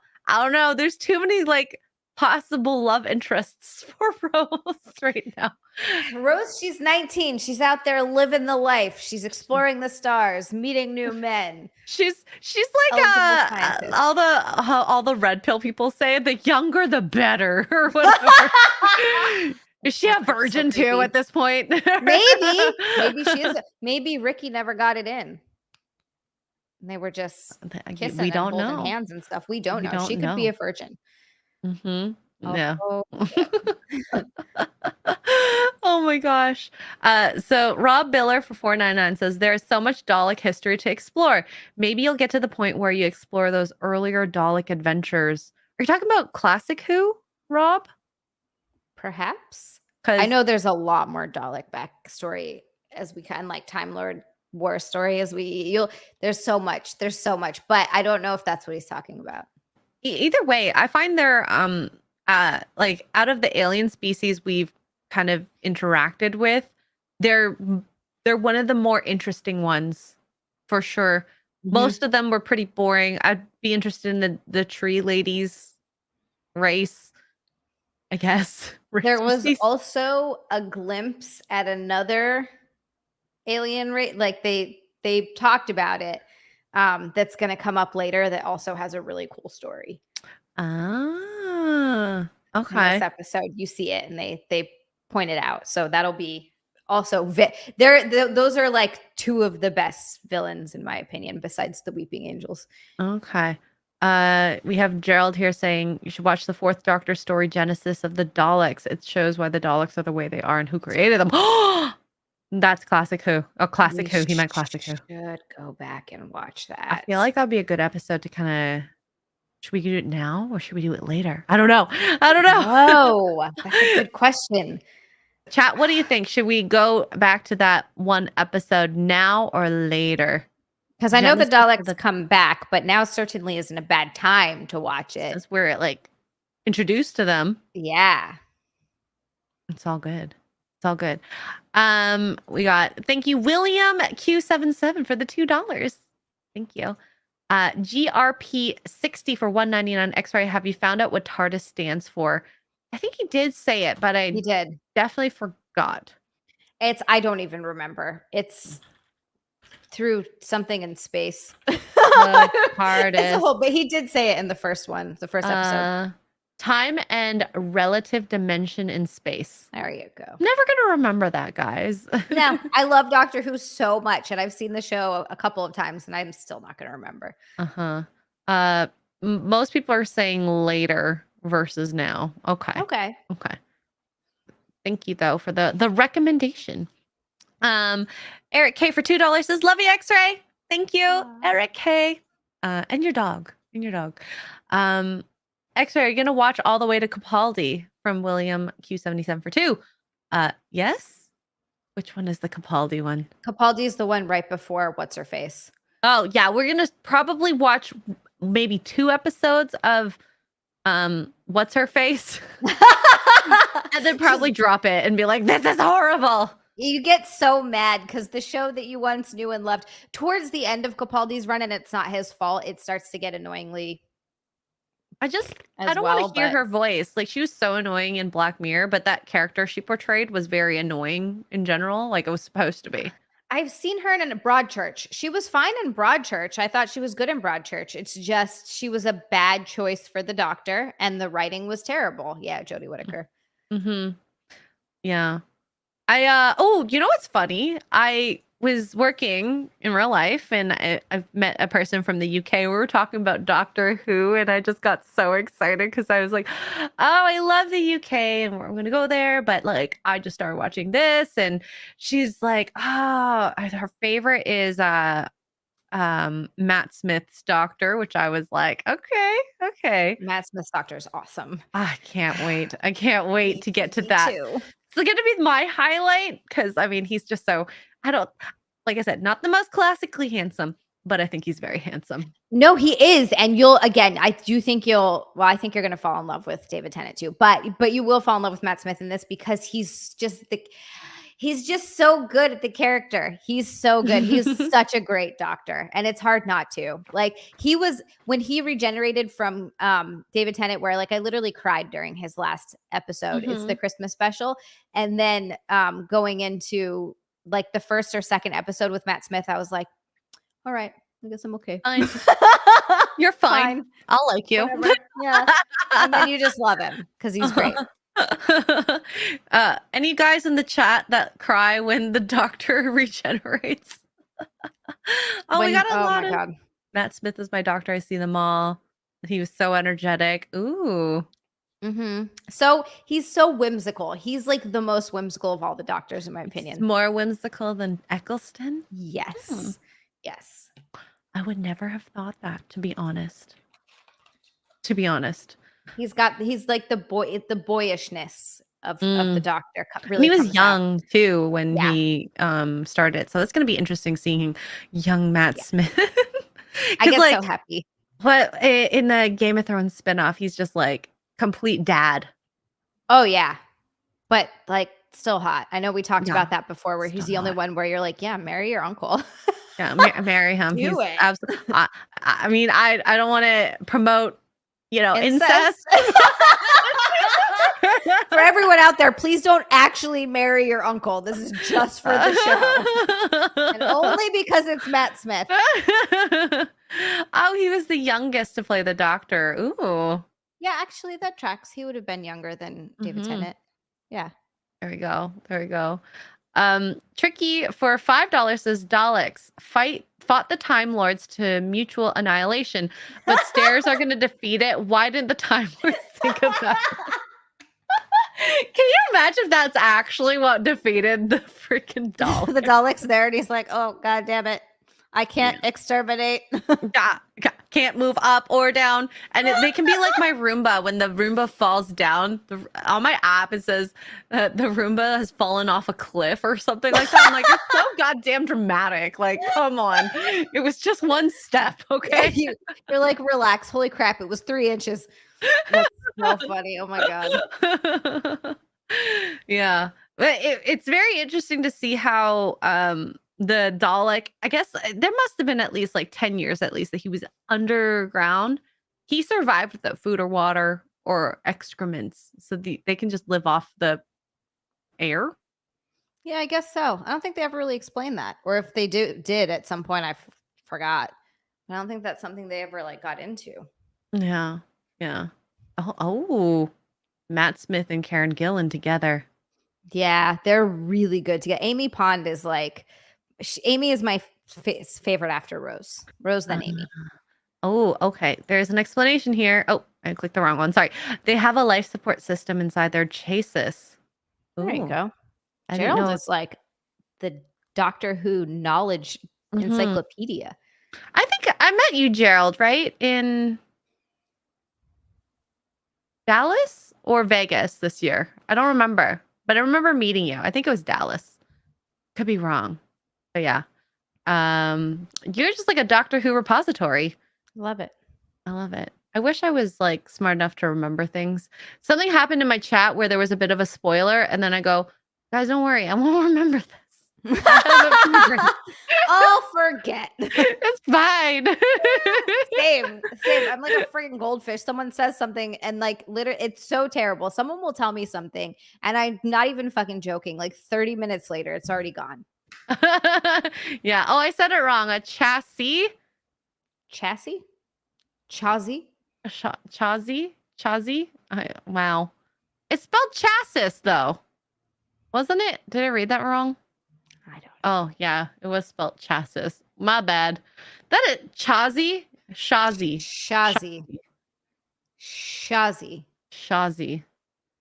There's too many like possible love interests for Rose right now. Rose, she's 19. She's out there living the life. She's exploring the stars, meeting new men. She's like all the red pill people say, the younger the better or whatever. Is she a virgin too at this point? Maybe she is. Maybe Ricky never got it in. They were just kissing We don't and holding know. hands and stuff. We don't know. She could know. be a virgin. Yeah. Oh, Oh my gosh. So Rob Biller for 499 says there's so much Dalek history to explore. Maybe you'll get to the point where you explore those earlier Dalek adventures. Are you talking about Classic Who, Rob? Perhaps. I know there's a lot more Dalek backstory as we kind of like Time Lord war story as there's so much, but I don't know if that's what he's talking about. Either way, I find they're like out of the alien species we've kind of interacted with, they're one of the more interesting ones for sure. Most of them were pretty boring. I'd be interested in the tree ladies race, I guess. There was also a glimpse at another alien race, like they talked about it, that's going to come up later that also has a really cool story. Okay. In this episode, you see it and they point it out. So that'll be also those are like two of the best villains in my opinion, besides the Weeping Angels. Okay. We have Gerald here saying you should watch the Fourth Doctor story, Genesis of the Daleks. It shows why the Daleks are the way they are and who created them. That's Classic Who. Oh, Classic Who. He meant Classic Who. Should go back and watch that. I feel like that'd be a good episode to kind of. Should we do it now or should we do it later? I don't know. Oh, that's a good question. Chat, what do you think? Should we go back to that one episode now or later? Because I know the Daleks come back, but now certainly isn't a bad time to watch it. That's where it like introduced to them. Yeah. It's all good. It's all good. We got thank you, William Q77 for the $2. Thank you. GRP 60 for 199 Xray. Have you found out what TARDIS stands for? I think he did say it, but he did definitely forgot. I don't even remember. It's through something in space. TARDIS. But he did say it in the first episode. Time and relative dimension in space. There you go. Never gonna remember that, guys. No, I love Doctor Who so much, and I've seen the show a couple of times, and I'm still not gonna remember. Most people are saying later versus now. Okay. Thank you though for the recommendation. Eric K for $2 says, "Love you, Xray." Thank you, Eric K. And your dog. Xray, are you gonna watch all the way to Capaldi from William Q77 for 2? Yes. Which one is the Capaldi one? Capaldi is the one right before What's Her Face. Oh yeah, we're gonna probably watch maybe 2 episodes of What's Her Face, and then probably drop it and be like, "This is horrible." You get so mad because the show that you once knew and loved, towards the end of Capaldi's run, and it's not his fault, it starts to get annoyingly. I don't want to hear her voice. Like, she was so annoying in Black Mirror, but that character she portrayed was very annoying in general. Like, it was supposed to be. I've seen her in a Broadchurch. She was fine in Broadchurch. I thought she was good in Broadchurch. It's just she was a bad choice for the Doctor, and the writing was terrible. Yeah, Jodie Whittaker. Mm-hmm. Yeah. You know what's funny? I was working in real life, and I've met a person from the UK. We were talking about Doctor Who, and I just got so excited because I was like, "Oh, I love the UK, and we're going to go there." But like, I just started watching this, and she's like, "Oh, her favorite is Matt Smith's Doctor," which I was like, "Okay." Matt Smith's Doctor is awesome. I can't wait. I can't wait to get to that. Too. It's going to be my highlight because I mean, he's just so, like I said, not the most classically handsome, but I think he's very handsome. No, he is. And I do think I think you're going to fall in love with David Tennant too, but you will fall in love with Matt Smith in this because he's just so good at the character. He's so good. He's such a great Doctor, and it's hard not to. Like, when he regenerated from David Tennant, where like I literally cried during his last episode. It's the Christmas special. And then going into like the first or second episode with Matt Smith, I was like, all right, I guess I'm okay. Fine. You're fine. I'll like you. Whatever. Yeah. And then you just love him because he's great. Any guys in the chat that cry when the Doctor regenerates? We got a lot of God. Matt Smith is my Doctor. I see them all. He was so energetic. Ooh. Mm-hmm. So he's so whimsical. He's like the most whimsical of all the Doctors, in my opinion. He's more whimsical than Eccleston? Yes. Yes. I would never have thought that, to be honest. He's like the boyishness of the Doctor. Really, he was young too when he started, so it's going to be interesting seeing young Matt Smith. I get so happy. What in the Game of Thrones spinoff, he's just like complete dad. Oh yeah, but like still hot. I know we talked about that before, where he's the only one where you're like, yeah, marry your uncle. Yeah, marry him. Do it. Absolutely. I mean, I don't want to promote, incest. For everyone out there, please don't actually marry your uncle. This is just for the show. And only because it's Matt Smith. Oh, he was the youngest to play the Doctor. Ooh. Yeah, actually, that tracks. He would have been younger than David Tennant. Yeah. There we go. Tricky for $5 says Daleks fought the Time Lords to mutual annihilation, but stairs are going to defeat it. Why didn't the Time Lords think of that? Can you imagine if that's actually what defeated the freaking Daleks? The Daleks there, and he's like, "Oh, God damn it. I can't exterminate." Can't move up or down. And they can be like my Roomba. When the Roomba falls down, on my app, it says the Roomba has fallen off a cliff or something like that. I'm like, it's so goddamn dramatic. Like, come on. It was just one step, okay? Yeah, you're like, relax. Holy crap, it was 3 inches. That's so funny. Oh, my God. Yeah. But it's very interesting to see how the Dalek, I guess there must have been at least like 10 years at least that he was underground. He survived without food or water or excrements. So they can just live off the air. Yeah, I guess so. I don't think they ever really explained that. Or if they did at some point, I forgot. I don't think that's something they ever like got into. Yeah. Oh, Matt Smith and Karen Gillan together. Yeah, they're really good together. Amy Pond is like, Amy is my favorite after Rose. Rose, then Amy. Oh, okay. There's an explanation here. Oh, I clicked the wrong one. Sorry. They have a life support system inside their chassis. There you Ooh, go. I didn't Gerald know. is like the Doctor Who knowledge encyclopedia. I think I met you, Gerald, right? In Dallas or Vegas this year. I don't remember, but I remember meeting you. I think it was Dallas. Could be wrong. But yeah. You're just like a Doctor Who repository. Love it. I love it. I wish I was like smart enough to remember things. Something happened in my chat where there was a bit of a spoiler, and then I go, guys, don't worry, I won't remember this. I'll forget. It's fine. Same. I'm like a freaking goldfish. Someone says something and like literally it's so terrible. Someone will tell me something and I'm not even fucking joking. Like 30 minutes later, it's already gone. Yeah. Oh, I said it wrong. A chassis? Chassis? Chassis? Chassis? Wow. It's spelled chassis though. Wasn't it? Did I read that wrong? I don't know. Oh, yeah. It was spelled chassis. My bad. That is Shazi? Shazi.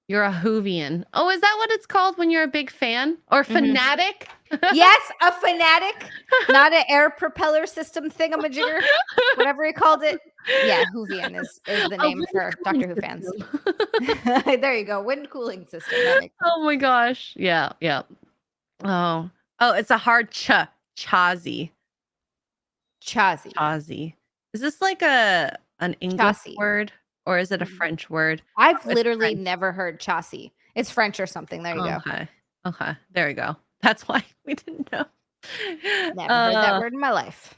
You're a Whovian. Oh, is that what it's called when you're a big fan? Or fanatic? Yes, a fanatic. Not an air propeller system thingamajigger. Whatever he called it. Yeah, Whovian is the name for Doctor Who fans. There you go. Wind cooling system. Oh my gosh. Yeah. Oh, it's a hard Chazi. Is this like an English word or is it a French word? I've literally never heard chassis. It's French or something. There you go. Okay. There we go. That's why we didn't know. Never heard that word in my life.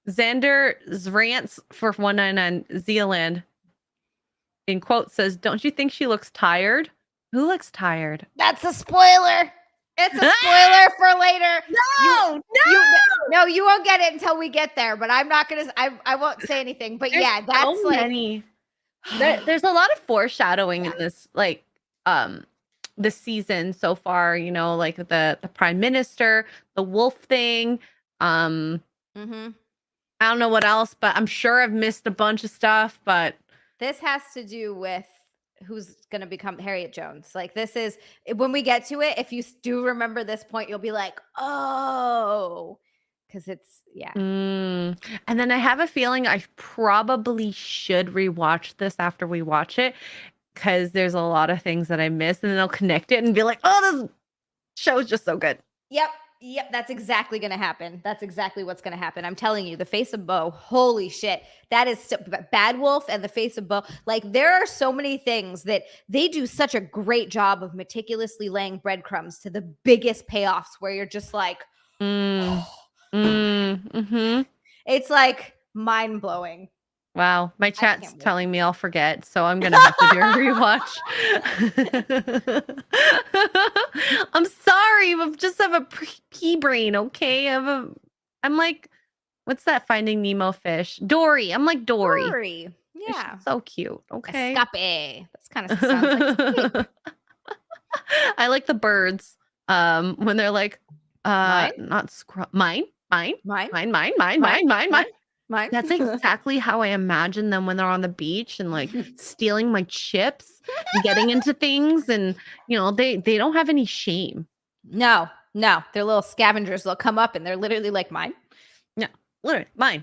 Xander Zrants for 199 Zealand in quote says, "Don't you think she looks tired?" Who looks tired? That's a spoiler. It's a spoiler for later. No, you won't get it until we get there. But I'm not gonna. I won't say anything. But yeah, that's so like many. There's a lot of foreshadowing in this, like this season so far. You know, like the prime minister, the wolf thing. I don't know what else, but I'm sure I've missed a bunch of stuff. But this has to do with who's going to become Harriet Jones. Like this is when we get to it. If you do remember this point, you'll be like, oh, because it's And then I have a feeling I probably should rewatch this after we watch it because there's a lot of things that I missed, and then I'll connect it and be like, oh, this show is just so good. Yep, that's exactly going to happen. That's exactly what's going to happen. I'm telling you, the face of Bo, holy shit. That is Bad Wolf and the face of Bo. Like there are so many things that they do such a great job of meticulously laying breadcrumbs to the biggest payoffs where you're just like, it's like mind blowing. Wow, my chat's telling me I'll forget, so I'm gonna have to do a rewatch. I'm sorry, I just have a pea brain. Okay, I'm like, what's that Finding Nemo fish? Dory. I'm like Dory. Yeah, so cute. Okay, escape. That's kind of sounds like. I like the birds. When they're like, not mine. That's exactly how I imagine them when they're on the beach and like stealing my chips and getting into things, and you know they don't have any shame. No, they're little scavengers. They'll come up and they're literally like mine. Yeah, literally mine.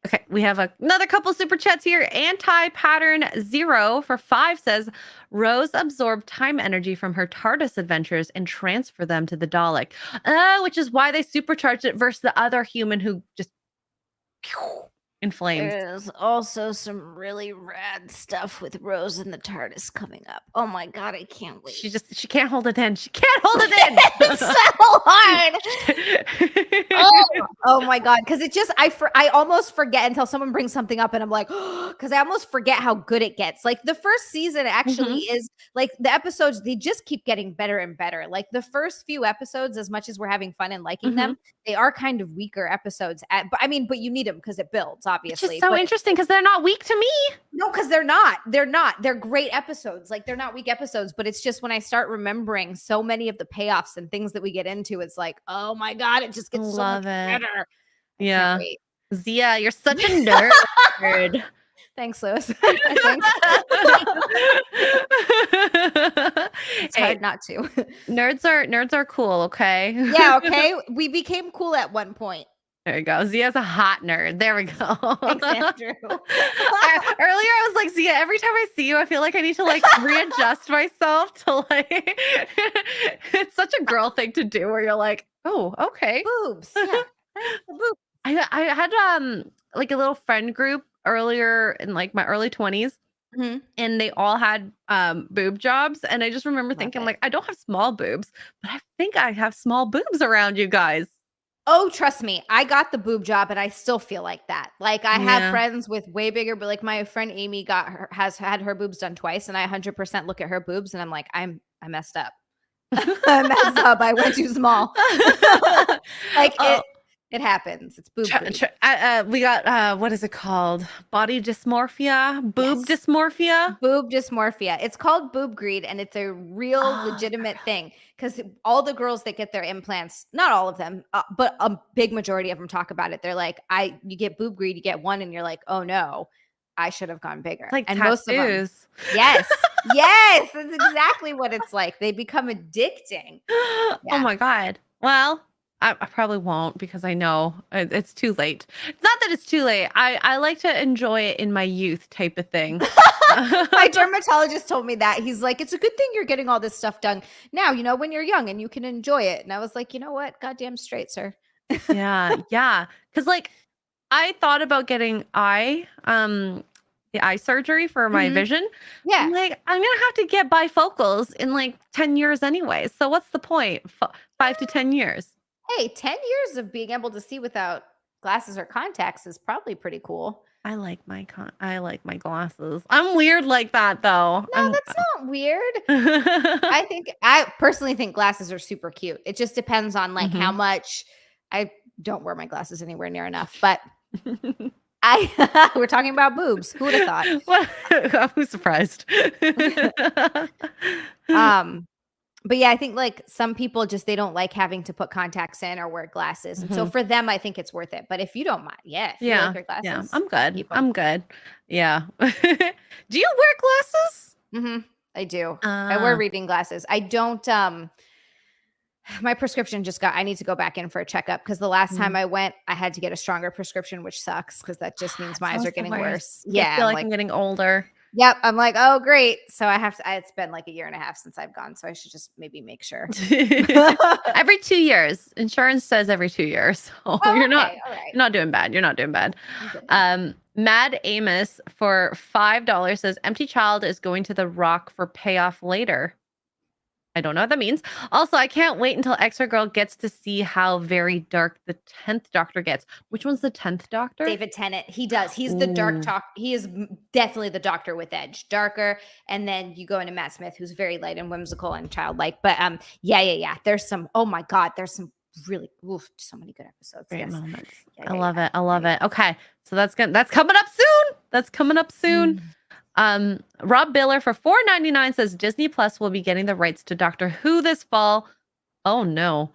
Okay, we have another couple super chats here. Anti-Pattern 0 for 5 says, Rose absorbed time energy from her TARDIS adventures and transferred them to the Dalek, which is why they supercharged it versus the other human who just in flames. There's also some really rad stuff with Rose and the TARDIS coming up. Oh my god, I can't wait. She can't hold it in. She can't hold it in. It's so hard. Oh my god, because it just I almost forget until someone brings something up, and I'm like, because I almost forget how good it gets. Like the first season actually is like the episodes, they just keep getting better and better. Like the first few episodes, as much as we're having fun and liking them, they are kind of weaker episodes. But you need them because it builds. Obviously, it's just so interesting because they're not weak to me. No, because they're not. They're great episodes. Like they're not weak episodes, but it's just when I start remembering so many of the payoffs and things that we get into, it's like, oh my god, it just gets so much better. Yeah, Zia, you're such a nerd. Thanks, Lewis. I think it's Hey, hard not to. nerds are cool, okay? Yeah, okay. We became cool at one point. There you go. Zia's a hot nerd. There we go. Thanks, Andrew. Earlier, I was like, Zia, every time I see you, I feel like I need to like readjust myself to like, it's such a girl thing to do where you're like, oh, okay. Boobs. Yeah. Boobs. I had like a little friend group earlier in like my early 20s. Mm-hmm. And they all had boob jobs. And I just remember Love thinking, it. like, I don't have small boobs, but I think I have small boobs around you guys. Oh, trust me. I got the boob job and I still feel like that. Like I have Yeah. friends with way bigger, but like my friend Amy has had her boobs done twice and I 100% look at her boobs and I'm like, I messed up. I messed up. I went too small. Like it happens. It's boob greed. We got what is it called? Body dysmorphia, boob Yes. dysmorphia. Boob dysmorphia. It's called boob greed and it's a real legitimate thing because all the girls that get their implants, not all of them, but a big majority of them talk about it. They're like, you get boob greed, you get one and you're like, oh no, I should have gone bigger. It's like and tattoos. most of them, yes, yes, that's exactly what it's like. They become addicting. Oh my God. Well, I probably won't because I know it's too late. It's not that it's too late. I like to enjoy it in my youth type of thing. My dermatologist told me that. He's like, it's a good thing you're getting all this stuff done now, when you're young and you can enjoy it. And I was like, you know what? Goddamn straight, sir. Yeah. Because like I thought about getting the eye surgery for my vision. Yeah. I'm like, I'm going to have to get bifocals in like 10 years anyway. So what's the point? 5 to 10 years. Hey, 10 years of being able to see without glasses or contacts is probably pretty cool. I like my glasses. I'm weird like that though. No, that's not weird. I personally think glasses are super cute. It just depends on like how much. I don't wear my glasses anywhere near enough, but we're talking about boobs. Who would have thought? I was surprised. But yeah, I think like some people they don't like having to put contacts in or wear glasses. And so for them, I think it's worth it. But if you don't mind, if you like your glasses, yeah, I'm good. I'm good. Yeah. Do you wear glasses? I do. I wear reading glasses. I don't, my prescription I need to go back in for a checkup because the last time I went, I had to get a stronger prescription, which sucks because that just means my eyes are getting worse. Yeah. I feel like I'm getting older. Yep. I'm like, oh, great. So it's been like a year and a half since I've gone. So I should just maybe make sure. Every 2 years. Insurance says every 2 years. So you're not doing bad. You're not doing bad. Mad Amos for $5 says empty child is going to the Rock for payoff later. I don't know what that means. Also, I can't wait until Xray Girl gets to see how very dark the 10th Doctor gets. Which one's the 10th Doctor? David Tennant. He does. He's the dark talk. He is definitely the Doctor with edge, darker. And then you go into Matt Smith, who's very light and whimsical and childlike. But yeah. There's some. Oh my God. There's some really so many good episodes. Great moments. Yeah, I love it. I love it. Okay, so that's good. That's coming up soon. Rob Biller for $4.99 says Disney Plus will be getting the rights to Doctor Who this fall. Oh no.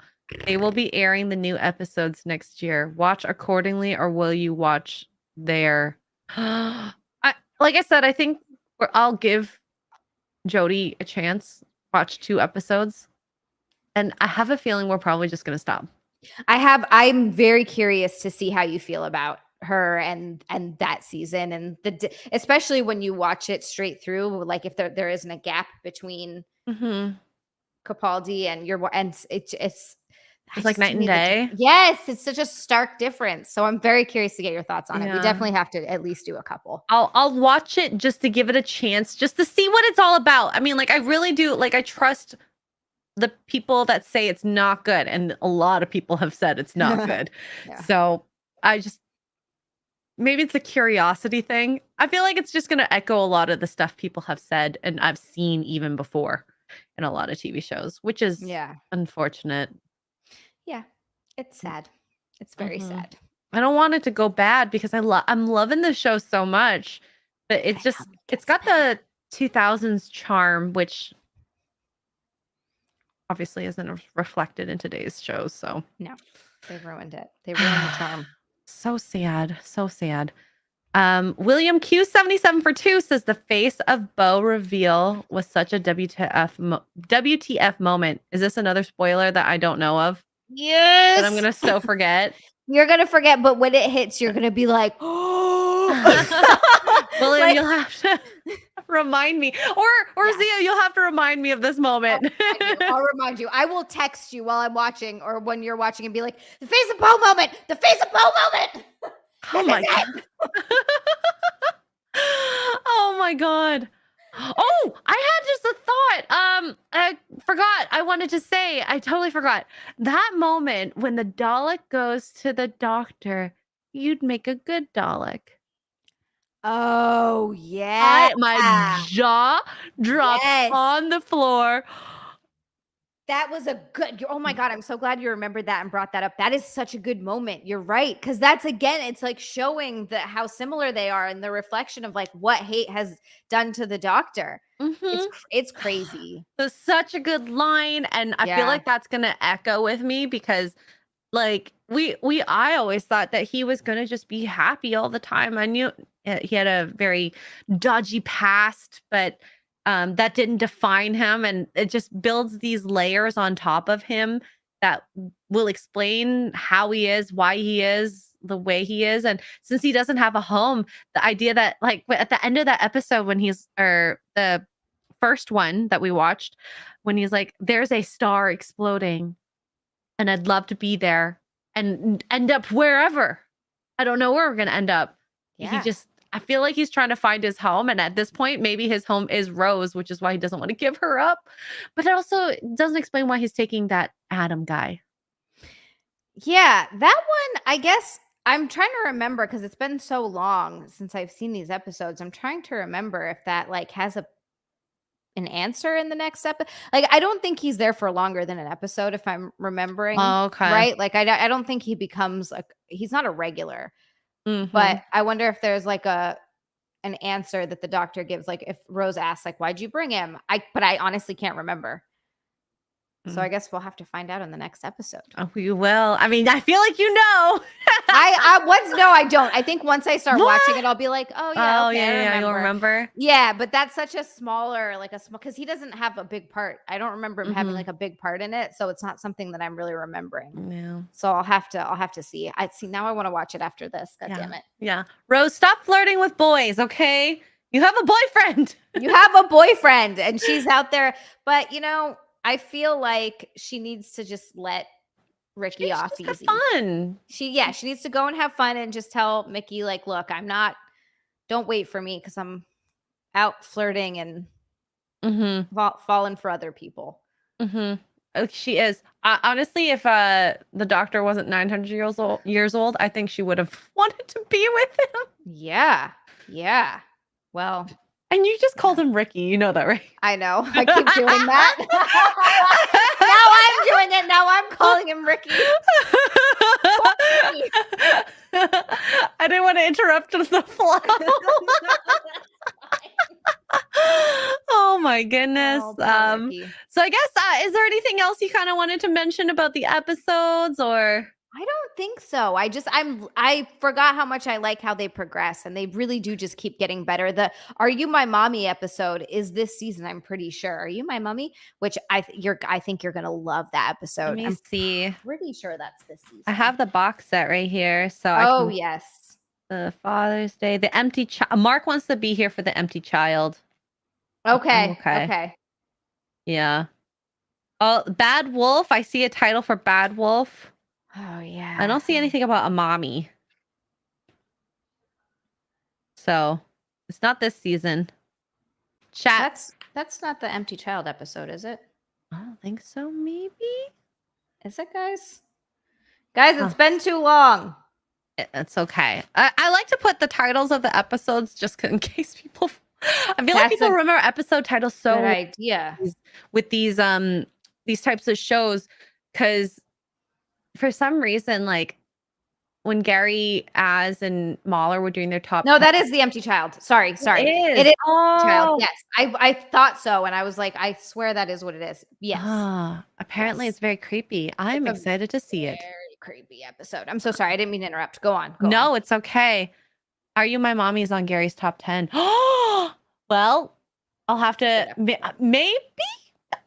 They will be airing the new episodes next year. Watch accordingly, or will you watch there? Like I said, I think I'll give Jodie a chance. Watch 2 episodes. And I have a feeling we're probably just gonna stop. I'm very curious to see how you feel about her and that season and especially when you watch it straight through, like if there isn't a gap between Capaldi and it's like night and day. Yes, it's such a stark difference. So I'm very curious to get your thoughts on it. We definitely have to at least do a couple. I'll watch it just to give it a chance, just to see what it's all about. I mean, like I really do. Like I trust the people that say it's not good, and a lot of people have said it's not good. So maybe it's a curiosity thing. I feel like it's just going to echo a lot of the stuff people have said and I've seen even before in a lot of TV shows, which is unfortunate. Yeah. It's sad. It's very sad. I don't want it to go bad because I'm loving the show so much, but it's got the 2000s charm, which obviously isn't reflected in today's shows. So no, they ruined it. They ruined the charm. So sad. So sad. William Q77 for 2 says the face of Bo reveal was such a WTF moment. Is this another spoiler that I don't know of? Yes. That I'm gonna so forget. You're gonna forget, but when it hits, you're gonna be like, "Oh." William, Like- you'll have to remind me, or Zia, you'll have to remind me of this moment. I'll remind you. I will text you while I'm watching, or when you're watching, and be like, "The face of Bo moment. The face of Bo moment." Oh my god. Oh my god. Oh, I had just a thought. I forgot. I wanted to say, I totally forgot. That moment when the Dalek goes to the doctor, you'd make a good Dalek. Oh yeah. My jaw dropped on the floor. That was a good. Oh my god! I'm so glad you remembered that and brought that up. That is such a good moment. You're right, because that's again, it's like showing how similar they are and the reflection of like what hate has done to the Doctor. It's crazy. It's such a good line, and I feel like that's gonna echo with me because, like, I always thought that he was gonna just be happy all the time. I knew he had a very dodgy past, but that didn't define him, and it just builds these layers on top of him that will explain how he is, why he is the way he is. And since he doesn't have a home, the idea that, like, at the end of that episode when or the first one that we watched, when he's like, there's a star exploding and I'd love to be there and end up wherever. I don't know where we're going to end up. Yeah. I feel like he's trying to find his home. And at this point, maybe his home is Rose, which is why he doesn't want to give her up. But it also doesn't explain why he's taking that Adam guy. Yeah, that one, I guess I'm trying to remember because it's been so long since I've seen these episodes. I'm trying to remember if that like has an answer in the next episode. Like, I don't think he's there for longer than an episode, if I'm remembering. Oh, okay. Right? Like, I don't think he becomes he's not a regular. But I wonder if there's like an answer that the Doctor gives, like if Rose asks, like, why'd you bring him? But I honestly can't remember. So I guess we'll have to find out in the next episode. Oh, we will. I mean, I feel like you know. I don't. I think once I start watching it, I'll be like, oh yeah, oh okay, yeah, you'll remember. Yeah, but that's such a smaller, because he doesn't have a big part. I don't remember him having like a big part in it, so it's not something that I'm really remembering. Yeah. So I'll have to see. Now I want to watch it after this. God damn it. Yeah. Rose, stop flirting with boys, okay? You have a boyfriend. You have a boyfriend, and she's out there, but I feel like she needs to just let Ricky off easy. Have fun. She needs to go and have fun and just tell Mickey, like, look, don't wait for me because I'm out flirting and falling for other people. She is. Honestly, if the Doctor wasn't 900 years old, I think she would have wanted to be with him. Yeah. Yeah. Well. And you just called him Ricky. You know that, right? I know. I keep doing that. Now I'm doing it. Now I'm calling him Ricky. I didn't want to interrupt the flow. Oh my goodness. So I guess, is there anything else you kind of wanted to mention about the episodes, or? I don't think so. I forgot how much I like how they progress, and they really do just keep getting better. The "Are You My Mommy" episode is this season, I'm pretty sure. Are You My Mommy? Which I think you're gonna love that episode. Let me see. Pretty sure that's this season. I have the box set right here. So yes. The Father's Day, the empty child. Mark wants to be here for the empty child. Okay. Yeah. Oh, Bad Wolf. I see a title for Bad Wolf. Oh yeah. I don't see anything about a mommy. So it's not this season. Chat. That's not the empty child episode, is it? I don't think so. Maybe. Is it, guys? Guys, it's been too long. It's okay. I like to put the titles of the episodes just in case people. I feel like people remember episode titles so good idea with these types of shows, because for some reason, like when Gary, Az, and Mahler were doing their top. No, that is the empty child. Sorry. It is child. Yes, I thought so, and I was like, I swear that is what it is. Yes. Apparently, it's very creepy. I'm excited to see it. Very creepy episode. I'm so sorry. I didn't mean to interrupt. Go on. No, it's okay. Are You My Mommy is on Gary's top 10. Well, I'll have to maybe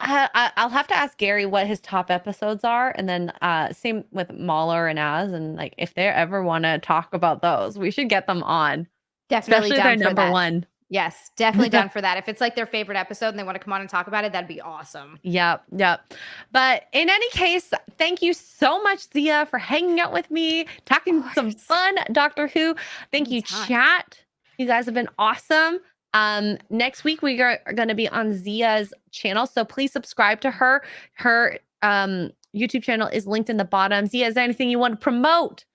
I'll have to ask Gary what his top episodes are, and then same with Mahler and Az, and like if they ever want to talk about those, we should get them on. Definitely Especially down their for number that. one. Yes, definitely down for that. If it's like their favorite episode and they want to come on and talk about it, that'd be awesome. Yep. But in any case, thank you so much, Zia, for hanging out with me, talking some fun Doctor Who. Thank you, chat. You guys have been awesome. Next week we are going to be on Zia's channel, so please subscribe to her. Her YouTube channel is linked in the bottom. Zia, is there anything you want to promote?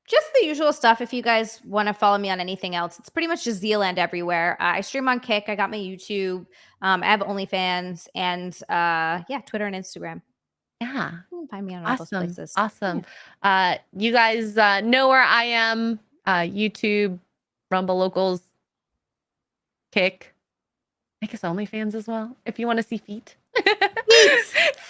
Just the usual stuff. If you guys want to follow me on anything else, it's pretty much just Zealand everywhere. I stream on Kick. I got my YouTube. I have OnlyFans and Twitter and Instagram. Yeah. You can find me on all those places. Awesome. Yeah. You guys know where I am. YouTube, Rumble Locals, Kick. I guess OnlyFans as well, if you want to see feet.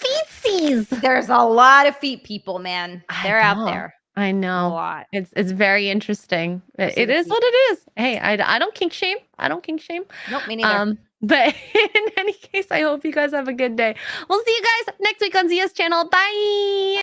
Feetsies. There's a lot of feet people, man. They're out there. I know. A lot. It's very interesting. It is what it is. Hey, I don't kink shame. Nope, me neither. But in any case, I hope you guys have a good day. We'll see you guys next week on Zia's channel. Bye.